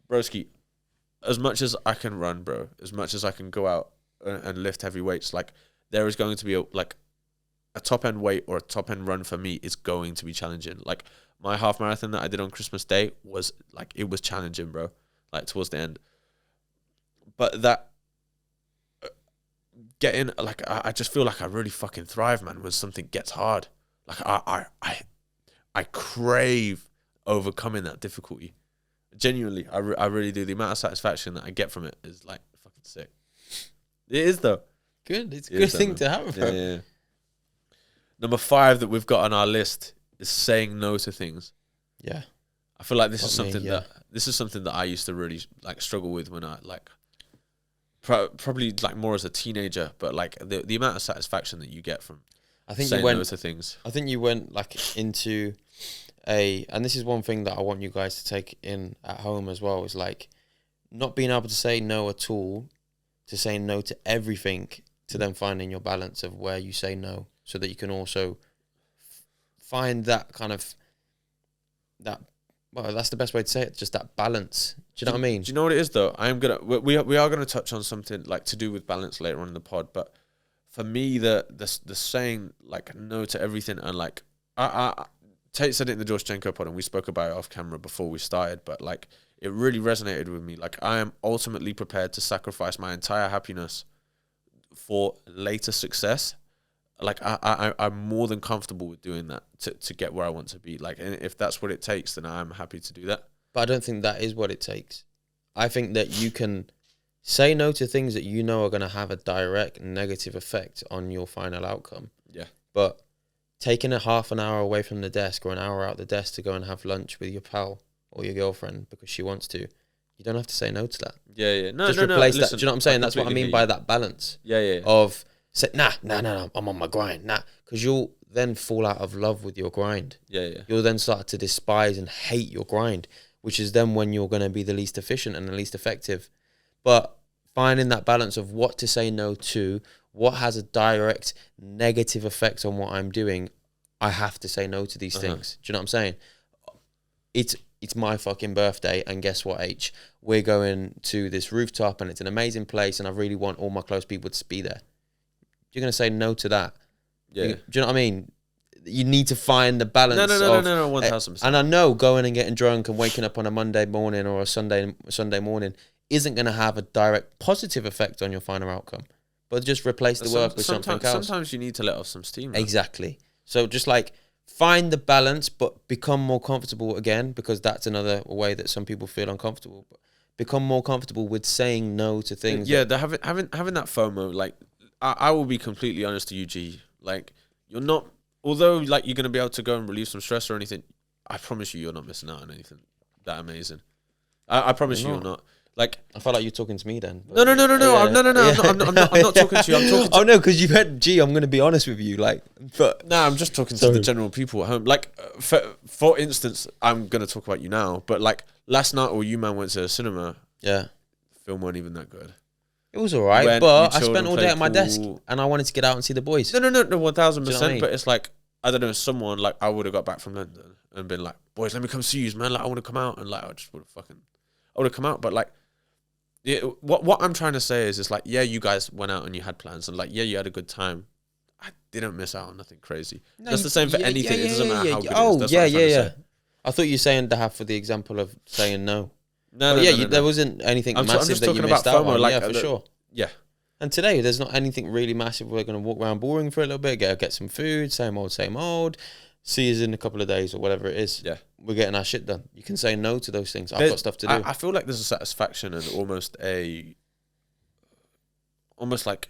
broski, as much as I can run, bro, as much as I can go out and lift heavy weights, like there is going to be a top end weight or a top end run for me is going to be challenging. Like my half marathon that I did on Christmas Day was like, it was challenging, bro, like towards the end. But that getting like, I just feel like I really fucking thrive, man, when something gets hard. Like I crave overcoming that difficulty. Genuinely, I really do. The amount of satisfaction that I get from it is like fucking sick. It is though. Good. It's a good thing to have, bro. Yeah. Number 5 that we've got on our list is saying no to things. Yeah. I feel like this is something that I used to really like struggle with when I like probably like more as a teenager, but like the amount of satisfaction that you get from saying no to things. I think you went like into and this is one thing that I want you guys to take in at home as well, is like not being able to say no at all, to saying no to everything, to then finding your balance of where you say no, so that you can also find that kind of that's the best way to say it, just that balance. Do you know what I mean? Do you know what it is though? We are gonna touch on something like to do with balance later on in the pod, but for me the saying like no to everything, and like Tate said it in the Georgienko pod and we spoke about it off camera before we started, but like it really resonated with me. Like I am ultimately prepared to sacrifice my entire happiness for later success. Like I'm more than comfortable with doing that to get where I want to be. Like, and if that's what it takes, then I'm happy to do that. But I don't think that is what it takes. I think that you can say no to things that you know are going to have a direct negative effect on your final outcome. Yeah. But taking a half an hour away from the desk or an hour out the desk to go and have lunch with your pal or your girlfriend because she wants to, you don't have to say no to that. Yeah. No, just replace that. Listen, do you know what I'm saying? That's what I mean by that balance. Yeah. Of say, nah, I'm on my grind. Nah, because you'll then fall out of love with your grind. Yeah. You'll then start to despise and hate your grind, which is then when you're going to be the least efficient and the least effective. But finding that balance of what to say no to, what has a direct negative effect on what I'm doing, I have to say no to these things. Do you know what I'm saying? It's my fucking birthday, and guess what, H? We're going to this rooftop, and it's an amazing place, and I really want all my close people to be there. You're going to say no to that. Yeah. Do you know what I mean? You need to find the balance. No, 1000%. And I know going and getting drunk and waking up on a Monday morning or a Sunday morning isn't going to have a direct positive effect on your final outcome. But just replace the work with something else. Sometimes you need to let off some steam. Right? Exactly. So just like find the balance, but become more comfortable again, because that's another way that some people feel uncomfortable. But become more comfortable with saying no to things. Yeah, having that FOMO. Like I will be completely honest to you, G. Like you're not, although like you're gonna be able to go and relieve some stress or anything. I promise you're not missing out on anything that amazing. I promise you're not. Like I felt like you're talking to me then. No. I'm not talking to you. I'm talking to no, because you had I'm going to be honest with you. Like, but I'm just talking to the general people at home. Like, for instance, I'm going to talk about you now. But like last night, or you man went to the cinema. Yeah, film weren't even that good. It was alright, but I spent all day at my desk and I wanted to get out and see the boys. No, 1000%. But it's like I don't know, someone like I would have got back from London and been like, boys, let me come see you, man. Like I want to come out, and like I would have come out, but like. Yeah, what I'm trying to say is like, yeah, you guys went out and you had plans, and like, yeah, you had a good time. I didn't miss out on nothing crazy. No, that's the same for anything. It doesn't matter how good it is. That's yeah. I thought you were saying to have for the example of saying no. No. There wasn't anything massive that you missed out on. Like, for sure. Yeah. And today, there's not anything really massive. We're going to walk around boring for a little bit, get some food, same old, see us in a couple of days or whatever it is. Yeah. We're getting our shit done. You can say no to those things. I've got stuff to do. I feel like there's a satisfaction and almost like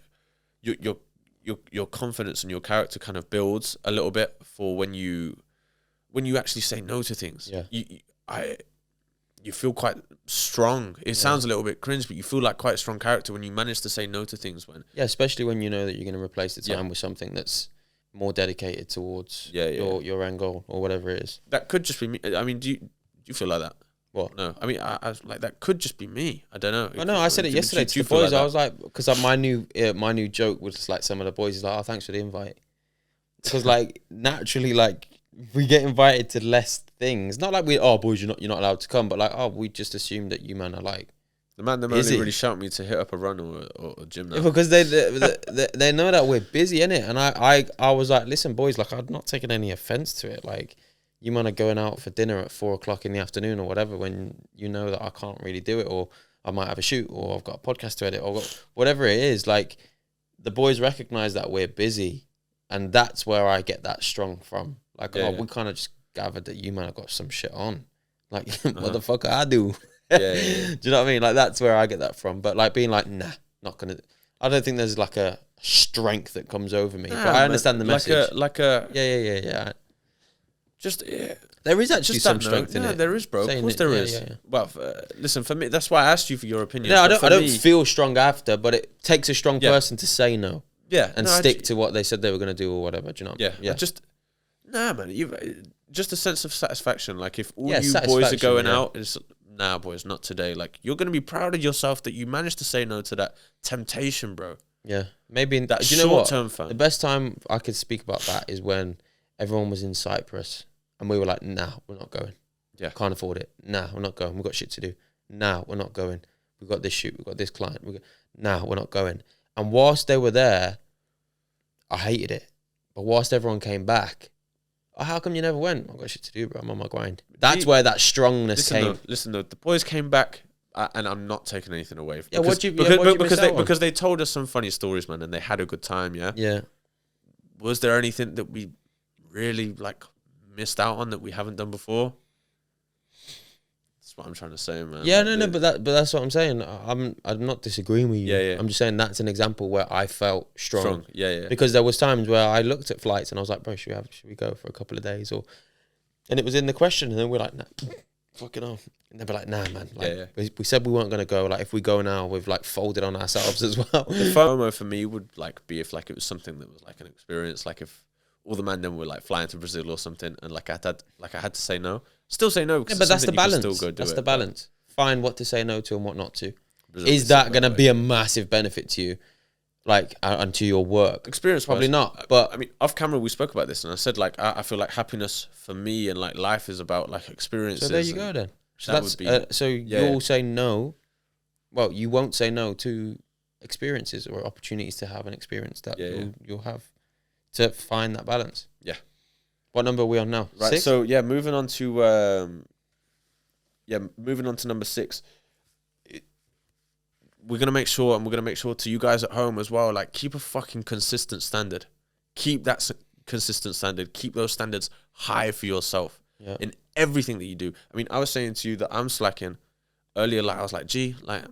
your confidence and your character kind of builds a little bit for when you actually say no to things. Yeah. You feel quite strong. It sounds a little bit cringe, but you feel like quite a strong character when you manage to say no to things. Yeah, especially when you know that you're going to replace the time with something that's more dedicated towards your end goal or whatever it is. That could just be me. I mean, do you feel like that? What? No, I mean, I was like, that could just be me. I don't know. I know. I said it yesterday to the boys. I was like, because my new joke was like, some of the boys is like, oh, thanks for the invite, because like naturally, like we get invited to less things. Not like boys, you're not allowed to come, but like, we just assume that you man are like. The man only really shout me to hit up a run or a gym now. Yeah, because they know that we're busy, innit? And I was like, listen, boys, like I'm not taking any offense to it. Like, you man are going out for dinner at 4:00 in the afternoon or whatever, when you know that I can't really do it, or I might have a shoot, or I've got a podcast to edit, or whatever it is. Like, the boys recognize that we're busy, and that's where I get that strong from. Like, we kind of just gathered that you man have got some shit on. Like, what the fuck I do? Do you know what I mean? Like, that's where I get that from. But like being like, nah, not gonna. I don't think there's like a strength that comes over me. But I understand the message. Yeah. Just there is actually some strength in it. There is, bro. Of course there is. Yeah. Well, listen, for me, that's why I asked you for your opinion. No, I don't feel strong after, but it takes a strong person to say no. Yeah, and stick to what they said they were going to do or whatever. Do you know? Yeah. Man. Just a sense of satisfaction. Like, if all you boys are going out, it's nah, boys, not today. Like, you're going to be proud of yourself that you managed to say no to that temptation, bro. Yeah, maybe that short-term fun. The best time I could speak about that is when everyone was in Cyprus and we were like, nah, we're not going. Yeah, can't afford it. Nah, we're not going. We've got shit to do. Nah, we're not going. We've got this shoot. We've got this client. Nah, we're not going. And whilst they were there, I hated it. But whilst everyone came back, how come you never went? I've got shit to do, bro. I'm on my grind. That's where that strongness came. Listen, though, the boys came back, and I'm not taking anything away. Because they told us some funny stories, man, and they had a good time, yeah? Yeah. Was there anything that we really, like, missed out on that we haven't done before? That's what I'm trying to say, man. Yeah, no, but that's what I'm saying. I'm not disagreeing with you. Yeah. I'm just saying that's an example where I felt strong. Yeah. Because there was times where I looked at flights and I was like, bro, should we go for a couple of days? And it was in the question, and then we're like, nah, fucking off. And they'd be like, nah, man. Like, we said we weren't going to go. Like, if we go now, we've like folded on ourselves as well. The FOMO for me would like be if like it was something that was like an experience. Like if all the man then were like flying to Brazil or something, and like I had to say no. Still say no. Yeah, but that's the balance. That's the balance. Find what to say no to and what not to. Is that going to be a massive benefit to you? Like, and to your work? Experience, probably not. But I mean, off camera, we spoke about this, and I said, like, I feel like happiness for me and like life is about like experiences. So there you go then. So you'll say no. Well, you won't say no to experiences or opportunities to have an experience that you'll have to find that balance. Yeah. What number are we on now? Right. 6? So moving on to number 6. We're going to make sure, and we're going to make sure to you guys at home as well, like, keep a fucking consistent standard. Keep that consistent standard. Keep those standards high for yourself in everything that you do. I mean, I was saying to you that I'm slacking earlier. Like, I was like, gee, like,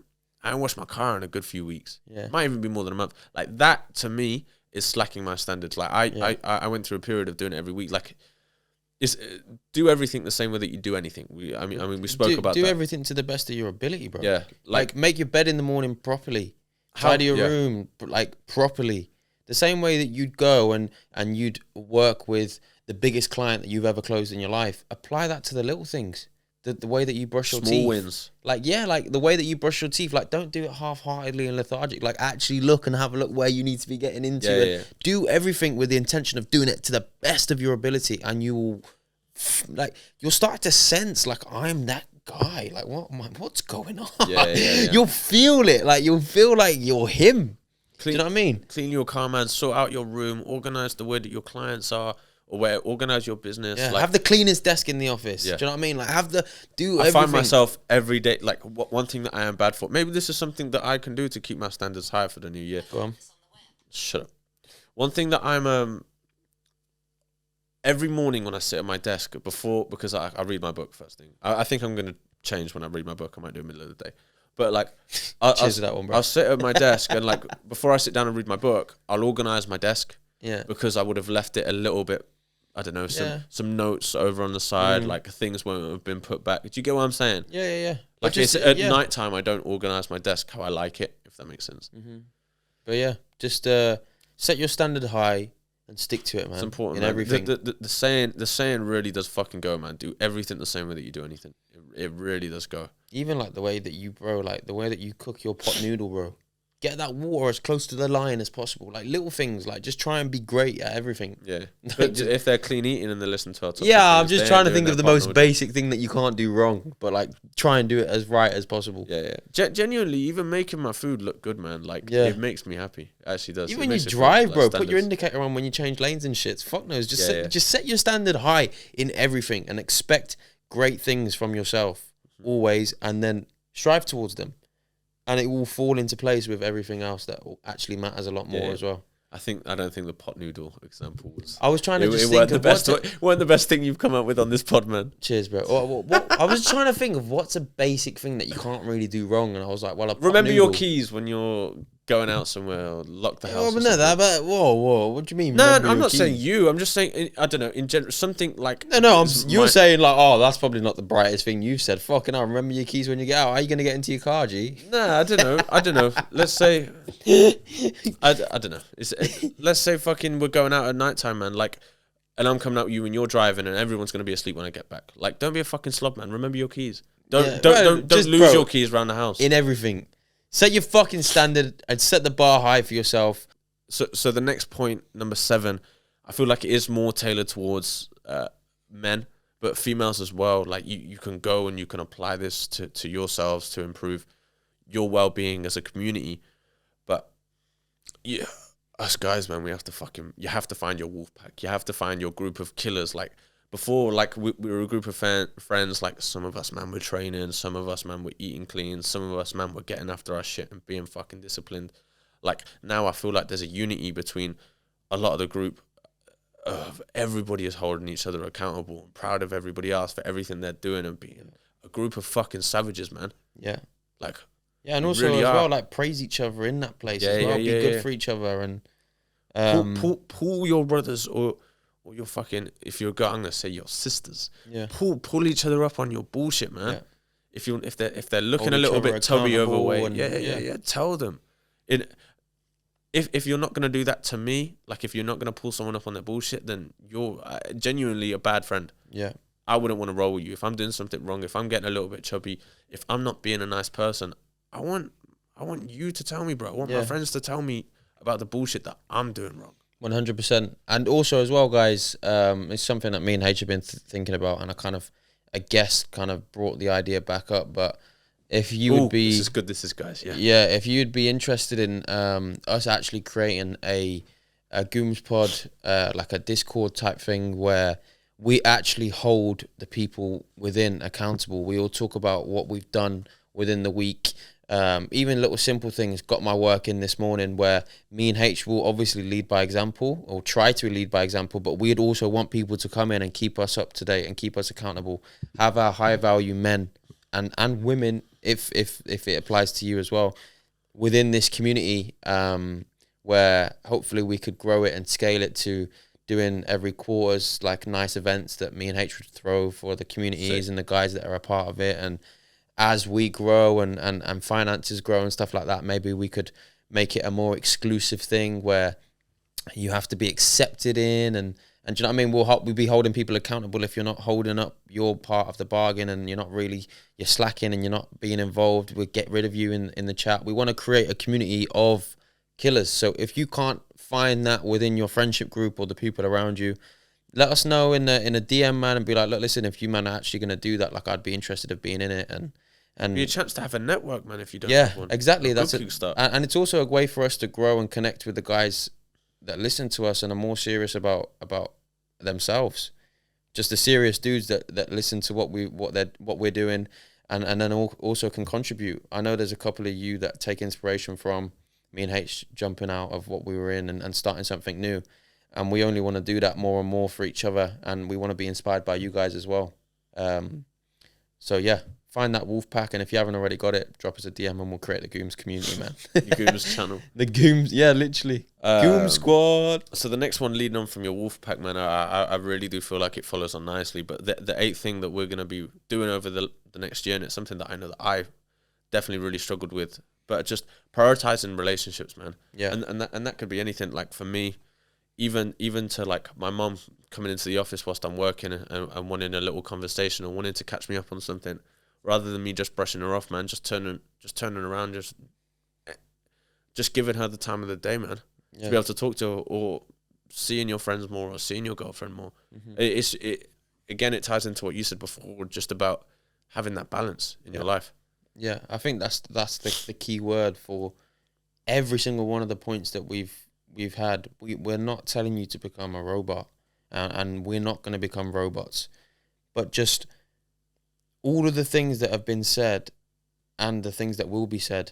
I haven't washed my car in a good few weeks. Yeah. Might even be more than a month. Like, that to me is slacking my standards. Like, I went through a period of doing it every week. Like, do everything the same way that you do anything. We spoke about that. Do everything to the best of your ability, bro. Yeah. Like make your bed in the morning properly. Tidy your room like properly. The same way that you'd go and you'd work with the biggest client that you've ever closed in your life. Apply that to the little things. The way that you brush your teeth. Small wins. Like, like the way that you brush your teeth. Like, don't do it half-heartedly and lethargic. Like, actually look and have a look where you need to be getting into it. Do everything with the intention of doing it to the best of your ability, and you will, like, you'll start to sense, like, I'm that guy. Like, what's going on? Yeah. You'll feel it. Like, you'll feel like you're him. Do you know what I mean? Clean your car, man. Sort out your room. Organize the way that your clients are. Or organize your business. Yeah, like, have the cleanest desk in the office. Yeah. Do you know what I mean? Like, I find myself every day, like, one thing that I am bad for. Maybe this is something that I can do to keep my standards high for the new year. Go on. Shut up. One thing that I'm every morning when I sit at my desk because I read my book first thing. I think I'm going to change when I read my book. I might do it middle of the day. But like, Cheers to that one, bro. I'll sit at my desk and like, before I sit down and read my book, I'll organize my desk. Yeah. Because I would have left it a little bit, I don't know, some notes over on the side, like things won't have been put back. Do you get what I'm saying? Yeah. Like just, at night time, I don't organize my desk how I like it, if that makes sense. But yeah, just set your standard high and stick to it, man. It's important, in man. everything. The saying really does fucking go, man. Do everything the same way that you do anything. It really does go. Even like the way that you, bro, like the way that you cook your pot noodle, bro. Get that water as close to the line as possible. Like little things, like just try and be great at everything. Yeah. But if they're clean eating and they listen to our top I'm just trying to think of the most basic thing that you can't do wrong, but like try and do it as right as possible. Yeah. Genuinely, even making my food look good, man. Like it makes me happy. It actually does. Even when you drive, bro, put your indicator on when you change lanes and shit. Fuck knows. Just set your standard high in everything and expect great things from yourself always, and then strive towards them. And it will fall into place with everything else that actually matters a lot more as well. I don't think the pot noodle example was. I was trying to just think think of weren't the best thing you've come up with on this pod, man. Cheers, bro. I was trying to think of what's a basic thing that you can't really do wrong, and I was like, well, remember your keys when you're going out somewhere, or lock the house. Whoa, what do you mean? No, I'm not saying you. I'm just saying, I don't know, in general, something like. No, you're saying like, oh, that's probably not the brightest thing you've said. Fucking hell, remember your keys when you get out. How are you going to get into your car, G? Nah, I don't know. Let's say, I don't know. Let's say fucking we're going out at night time, man. Like, and I'm coming out with you and you're driving and everyone's going to be asleep when I get back. Like, don't be a fucking slob, man. Remember your keys. Don't lose your keys around the house. In everything. Set your fucking standard and set the bar high for yourself. So the next point, number 7, I feel like it is more tailored towards men, but females as well. Like you can go and you can apply this to yourselves to improve your well-being as a community. But yeah, us guys, man, you have to find your wolf pack. You have to find your group of killers. Like before, like we were a group of friends. Like some of us, man, were training. Some of us, man, were eating clean. Some of us, man, were getting after our shit and being fucking disciplined. Like now I feel like there's a unity between a lot of the group. Everybody is holding each other accountable and proud of everybody else for everything they're doing and being a group of fucking savages, man. Yeah. Like, yeah, and also really as well, like praise each other in that place as well. Be good for each other and pull your brothers or your fucking, if you're I'm gonna say your sisters. Yeah. Pull each other up on your bullshit, man. Yeah. If they're looking a little bit tubby overweight, tell them. If you're not gonna do that to me, like if you're not gonna pull someone up on their bullshit, then you're genuinely a bad friend. Yeah. I wouldn't want to roll with you if I'm doing something wrong. If I'm getting a little bit chubby, if I'm not being a nice person, I want you to tell me, bro. I want my friends to tell me about the bullshit that I'm doing wrong. 100%. And also as well, guys, it's something that me and H have been thinking about, and I guess kind of brought the idea back up. But if you would be, this is good. This is guys. Yeah. If you'd be interested in us actually creating a Gooms pod, like a Discord type thing where we actually hold the people within accountable. We all talk about what we've done within the week. Even little simple things. Got my work in this morning, where me and H will obviously lead by example or try to lead by example, but we'd also want people to come in and keep us up to date and keep us accountable. Have our high value men and women, if it applies to you as well, within this community, where hopefully we could grow it and scale it to doing every quarters like nice events that me and H would throw for the communities and the guys that are a part of it. And as we grow and finances grow and stuff like that, maybe we could make it a more exclusive thing where you have to be accepted in, and do you know what I mean? We'll be holding people accountable if you're not holding up your part of the bargain and you're slacking and you're not being involved. We'll get rid of you in the chat. We want to create a community of killers. So if you can't find that within your friendship group or the people around you, let us know in a DM, man, and be like, look, listen, if you man are actually going to do that, like I'd be interested in being in it, and be a chance to have a network, man. If you don't have one, exactly. That's and it's also a way for us to grow and connect with the guys that listen to us and are more serious about themselves. Just the serious dudes that listen to what we're doing, and then also can contribute. I know there's a couple of you that take inspiration from me and H jumping out of what we were in and starting something new. and we only want to do that more and more for each other, and we want to be inspired by you guys as well. So yeah, find that wolf pack, and if you haven't already got it, drop us a DM and we'll create the Gooms community, man. The Gooms channel. The Gooms, yeah, literally. Gooms squad. So the next one, leading on from your wolf pack, man, I really do feel like it follows on nicely. But the eighth thing that we're going to be doing over the next year, and it's something that I know that I definitely really struggled with, but just prioritizing relationships, man. Yeah. And that could be anything. Like for me, even to like my mom coming into the office whilst I'm working and wanting a little conversation or wanting to catch me up on something, rather than me just brushing her off, man, just turning around, just giving her the time of the day, man. Yeah. To be able to talk to her, or seeing your friends more, or seeing your girlfriend more. Again, it ties into what you said before, just about having that balance in your life. Yeah, I think that's the key word for every single one of the points that we've had. We're not telling you to become a robot, and we're not going to become robots, but just all of the things that have been said and the things that will be said,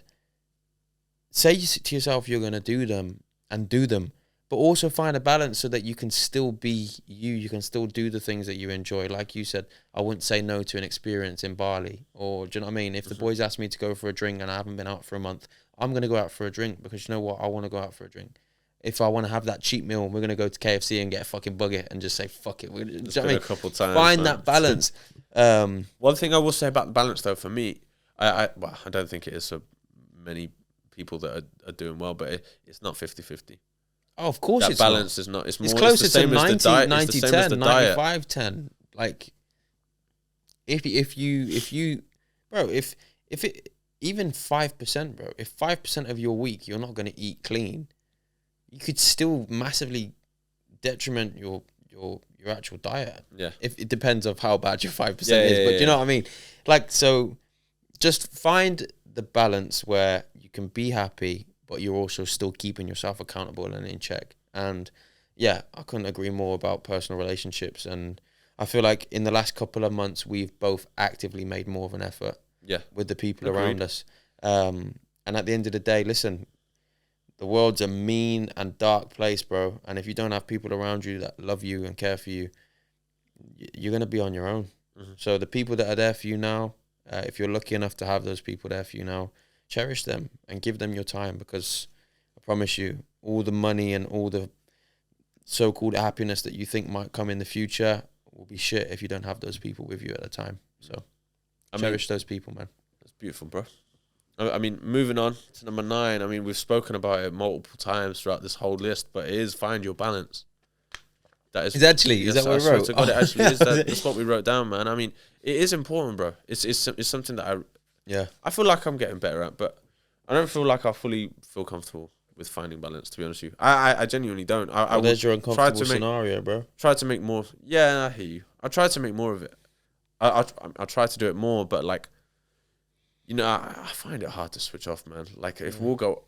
say to yourself you're going to do them, but also find a balance so that you can still be you can still do the things that you enjoy. Like you said, I wouldn't say no to an experience in Bali, or do you know what I mean? If the boys ask me to go for a drink and I haven't been out for a month, I'm going to go out for a drink, because you know what? I want to go out for a drink. If I want to have that cheap meal, we're going to go to KFC and get a fucking bucket and just say, fuck it. Do you know what I mean? A couple times, find that balance. One thing I will say about the balance, though, for me, I don't think it is for many people that are doing well, but it's not 50-50. Oh, of course that balance is not. It's more. It's closer it's the same to 90, as the diet. 90, 10, 95, 10. Like, if you, bro, if it, even 5%, bro, if 5% of your week you're not going to eat clean, you could still massively detriment your actual diet. Yeah. If it depends of how bad your 5% is, but do you know what I mean? Like, so just find the balance where you can be happy, but you're also still keeping yourself accountable and in check. And yeah, I couldn't agree more about personal relationships. And I feel like in the last couple of months, we've both actively made more of an effort with the people around us. And at the end of the day, listen, the world's a mean and dark place, bro. And if you don't have people around you that love you and care for you, you're going to be on your own. Mm-hmm. So the people that are there for you now, if you're lucky enough to have those people there for you now, cherish them and give them your time, because I promise you, all the money and all the so-called happiness that you think might come in the future will be shit if you don't have those people with you at the time. So cherish those people, man. That's beautiful, bro. I mean, moving on to number 9. I mean, we've spoken about it multiple times throughout this whole list, but it is find your balance. That is actually, is that what we wrote? God, it actually is. That's what we wrote down, man. I mean, it is important, bro. It's something that I feel like I'm getting better at, but I don't feel like I fully feel comfortable with finding balance, to be honest with you. I genuinely don't. There's your uncomfortable scenario, bro. Try to make more. Yeah, I hear you. I try to make more of it. I try to do it more, but like, you know, I find it hard to switch off, man. Like, if we'll go,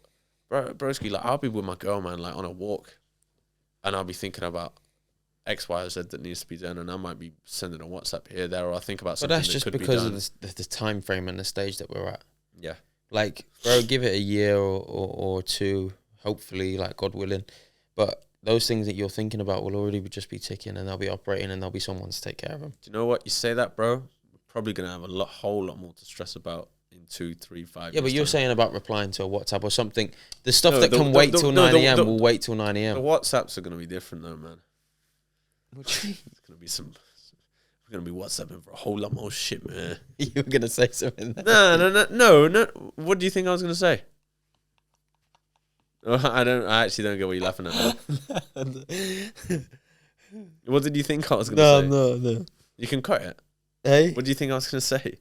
broski, like, I'll be with my girl, man, like, on a walk, and I'll be thinking about X, Y, or Z that needs to be done, and I might be sending a WhatsApp here, there, or I think about something. But that's just because of the time frame and the stage that we're at. Yeah. Like, bro, give it a year or two, hopefully, like, God willing. But those things that you're thinking about will already just be ticking, and they'll be operating, and there'll be someone to take care of them. Do you know what? You say that, bro, we're probably going to have a whole lot more to stress about in 2, 3, 5 years. Yeah, but you're saying about replying to a WhatsApp or something. The stuff that can wait till 9 a.m. will wait till 9 a.m. The WhatsApps are going to be different, though, man. What do you mean? It's going to be we're going to be WhatsApping for a whole lot more shit, man. You were going to say something there. No. What do you think I was going to say? I actually don't get what you're laughing at. What did you think I was going to say? No. You can cut it. Hey? What do you think I was going to say?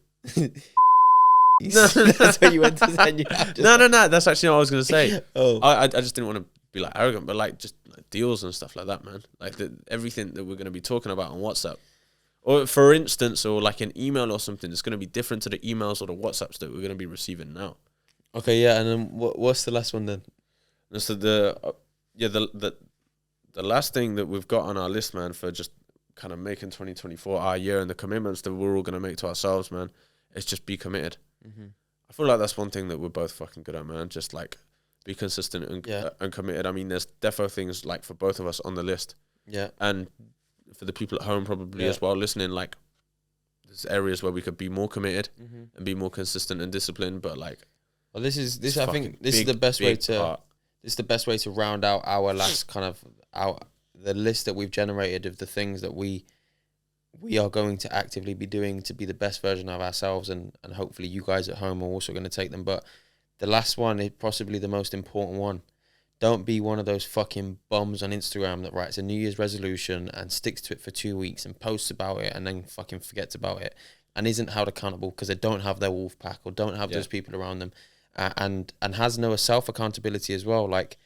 No, that's what you went to say. No. That's actually not what I was going to say. Oh. I just didn't want to be like arrogant, but like just like deals and stuff like that, man. Like everything that we're going to be talking about on WhatsApp. Or for instance, or like an email or something, it's going to be different to the emails or the WhatsApps that we're going to be receiving now. Okay, yeah, and then what's the last one then? And so the last thing that we've got on our list, man, for just kind of making 2024 our year and the commitments that we're all going to make to ourselves, man, is just be committed. Mm-hmm. I feel like that's one thing that we're both fucking good at, man. Just like be consistent and, Yeah. and committed. I mean, there's defo things like for both of us on the list, Yeah. and for the people at home probably Yeah. as well listening. Like, there's areas where we could be more committed Mm-hmm. and be more consistent and disciplined. But like, Well, this is it's I fucking think this is big, the best way big to. part. This is the best way to round out our last kind of the list that we've generated of the things that we are going to actively be doing to be the best version of ourselves, and hopefully you guys at home are also going to take them. But the last one is possibly the most important one. Don't be one of those fucking bums on Instagram that writes a New Year's resolution and sticks to it for 2 weeks and posts about it and then fucking forgets about it and isn't held accountable because they don't have their wolf pack or don't have those people around them, and has no self accountability as well. Like,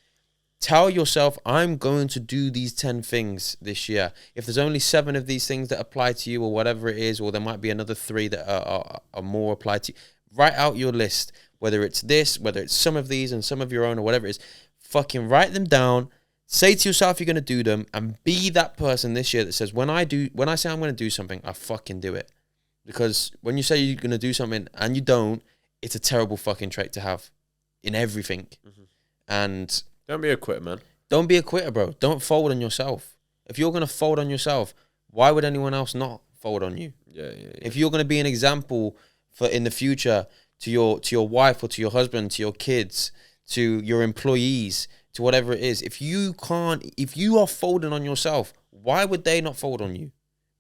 tell yourself, I'm going to do these 10 things this year. If there's only 7 of these things that apply to you or whatever it is, or there might be another 3 that are more applied to you, write out your list, whether it's this, whether it's some of these and some of your own or whatever it is. Fucking write them down. Say to yourself you're going to do them, and be that person this year that says, when I say I'm going to do something, I fucking do it. Because when you say you're going to do something and you don't, it's a terrible fucking trait to have in everything. Mm-hmm. And Don't be a quitter, man. don't be a quitter, bro. Don't fold on yourself. If you're going to fold on yourself, why would anyone else not fold on you? Yeah. If you're going to be an example for in the future to your wife or to your husband, to your kids, to your employees, to whatever it is, if you are folding on yourself, why would they not fold on you?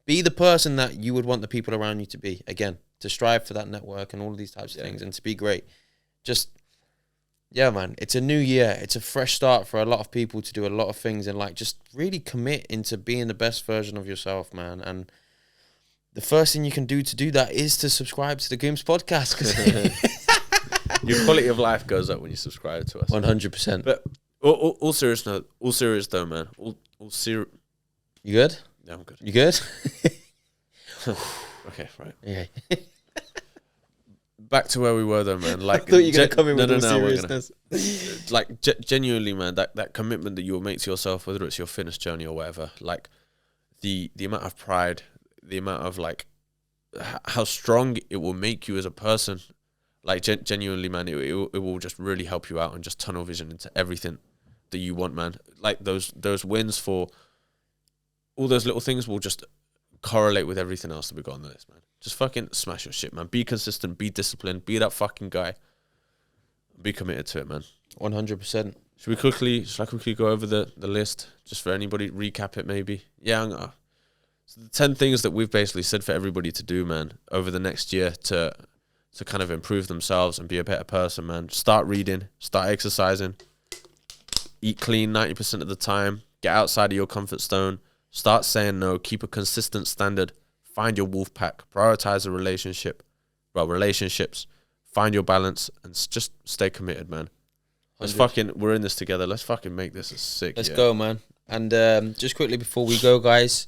Be the person that you would want the people around you to be. Again, to strive for that network and all of these types of things and to be great. Just, yeah, man, it's a new year. It's a fresh start for a lot of people to do a lot of things and like just really commit into being the best version of yourself, man. And the first thing you can do to do that is to subscribe to the Gooms Podcast. Your quality of life goes up when you subscribe to us. 100%. But all serious though, man. All serious. You good? Yeah, I'm good. You good? Okay, right. Yeah. Back to where we were though, man. Like, I thought you were going to come in with all seriousness. Like, genuinely, man, that commitment that you'll make to yourself, whether it's your fitness journey or whatever, like the amount of pride, the amount of like how strong it will make you as a person. Like, genuinely, man, it will just really help you out and just tunnel vision into everything that you want, man. Like those wins for all those little things will just correlate with everything else that we got on the list, man. Just fucking smash your shit, man. Be consistent, be disciplined, be that fucking guy. Be committed to it, man. 100%. Should I quickly go over the list just for anybody, recap it maybe? Yeah, so the 10 things that we've basically said for everybody to do, man, over the next year to kind of improve themselves and be a better person, man. Start reading, start exercising, eat clean 90% of the time, get outside of your comfort zone, start saying no, keep a consistent standard, find your wolf pack, prioritize a relationships, find your balance, and just stay committed, man. We're in this together. Let's fucking make this a sick Let's year. go, man. And just quickly before we go, guys,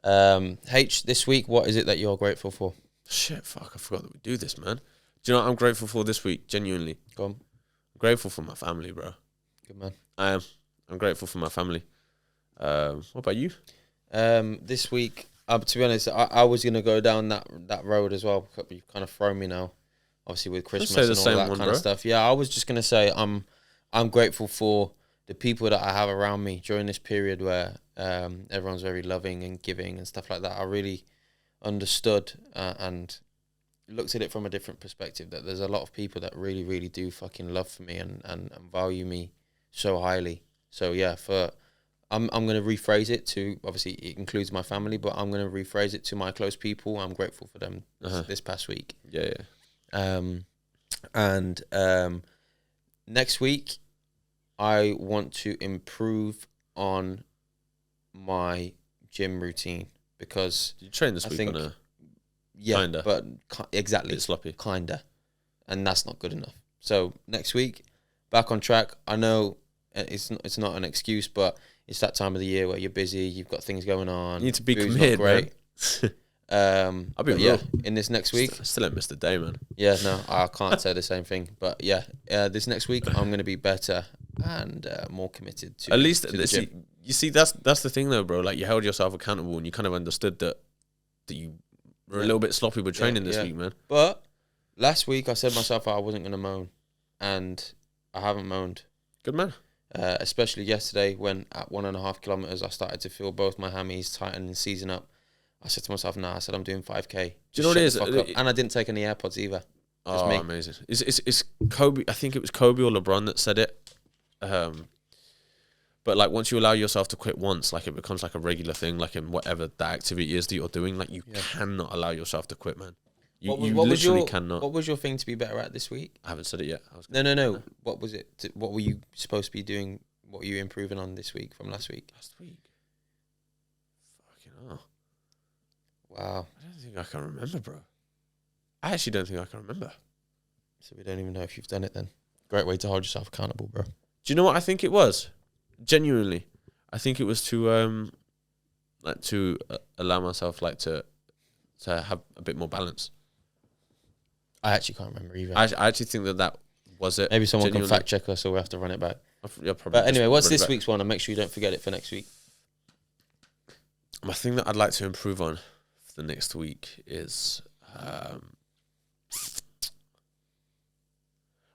H, this week, what is it that you're grateful for? Shit, fuck, I forgot that we do this, man. Do you know what I'm grateful for this week? Genuinely. Go on. I'm grateful for my family, bro. Good man. I am. I'm grateful for my family. What about you? This week, to be honest, I was going to go down that road as well. You've kind of thrown me now, obviously with Christmas say the and all same that one, kind bro. of stuff. Yeah, I was just going to say I'm grateful for the people that I have around me during this period where everyone's very loving and giving and stuff like that. I really understood and looked at it from a different perspective, that there's a lot of people that really, really do fucking love for me and value me so highly. So yeah, I'm going to rephrase it to, obviously it includes my family, but I'm going to rephrase it to my close people. I'm grateful for them this past week. Yeah. And next week, I want to improve on my gym routine because You trained this week think- on a yeah, Kinda. but exactly, bit sloppy. kinda, and that's not good enough. So next week, back on track. I know it's not an excuse, but it's that time of the year where you're busy, you've got things going on. You need to be food's not committed, great. I'll be but real. yeah, in this next week, Still ain't missed a day, man. yeah, no, I can't say the same thing. But yeah, this next week I'm going to be better and more committed to. At least to the gym. you see that's the thing though, bro. Like, you held yourself accountable and you kind of understood that you were a little bit sloppy with training this week, man. But last week I said myself I wasn't going to moan, and I haven't moaned. Good man. Especially yesterday when at 1.5 kilometers I started to feel both my hammies tighten and season up. I said to myself, nah, I said I'm doing 5k. Do you know what it is? And I didn't take any AirPods either. Oh, amazing. It's Kobe. I think it was Kobe or LeBron that said it. But like once you allow yourself to quit once, like it becomes like a regular thing, like in whatever that activity is that you're doing, like you cannot allow yourself to quit, man. You literally cannot. What was your thing to be better at this week? I haven't said it yet. No. What was it? What were you supposed to be doing? What were you improving on this week from last week? Fucking hell. Wow. I don't think I can remember, bro. I actually don't think I can remember. So we don't even know if you've done it then. Great way to hold yourself accountable, bro. Do you know what I think it was? Genuinely, I think it was to allow myself like to have a bit more balance. I actually can't remember either. I actually think that was it. Maybe someone can fact check us, or we have to run it back. Probably. But anyway, what's this week's one? And make sure you don't forget it for next week. My thing that I'd like to improve on for the next week is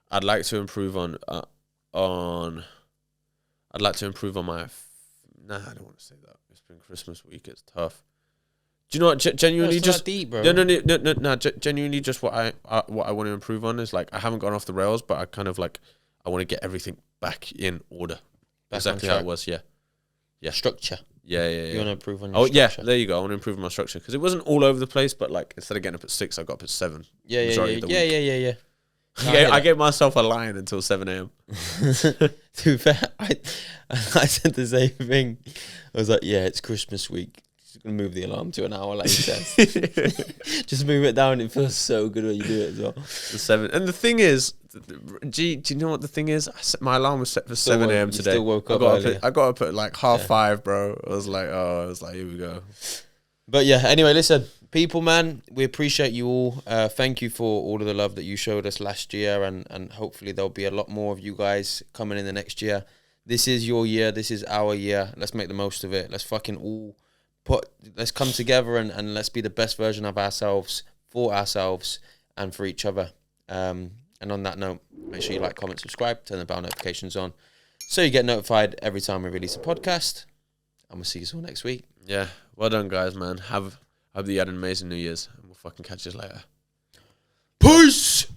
I'd like to improve on I'd like to improve on my. Nah, I don't want to say that. It's been Christmas week. It's tough. Do you know what? Genuinely, just deep, bro. No. Genuinely, just what I want to improve on is like I haven't gone off the rails, but I kind of like I want to get everything back in order. Exactly how it was. Yeah. Structure. Yeah. You want to improve on your structure. Yeah, there you go. I want to improve my structure because it wasn't all over the place, but like instead of getting up at 6, I got up at 7. Yeah. I gave myself a line until 7 a.m. To be fair, I said the same thing. I was like, yeah, it's Christmas week. Just gonna move the alarm to an hour later. Just move it down. It feels so good when you do it as well. 7. And the thing is, do you know what the thing is? My alarm was set for 7 a.m. today. Still woke up earlier. I got up at like 5:30, bro. I was like, here we go. But yeah, anyway, listen, people, man, we appreciate you all. Thank you for all of the love that you showed us last year, and hopefully there'll be a lot more of you guys coming in the next year. This is your year. This is our year. Let's make the most of it. Let's fucking all let's come together and let's be the best version of ourselves for ourselves and for each other. And on that note, make sure you like, comment, subscribe, turn the bell notifications on so you get notified every time we release a podcast. And we'll see you all next week. Yeah, well done, guys, man. Hope that you had an amazing New Year's, and we'll fucking catch you later. Peace!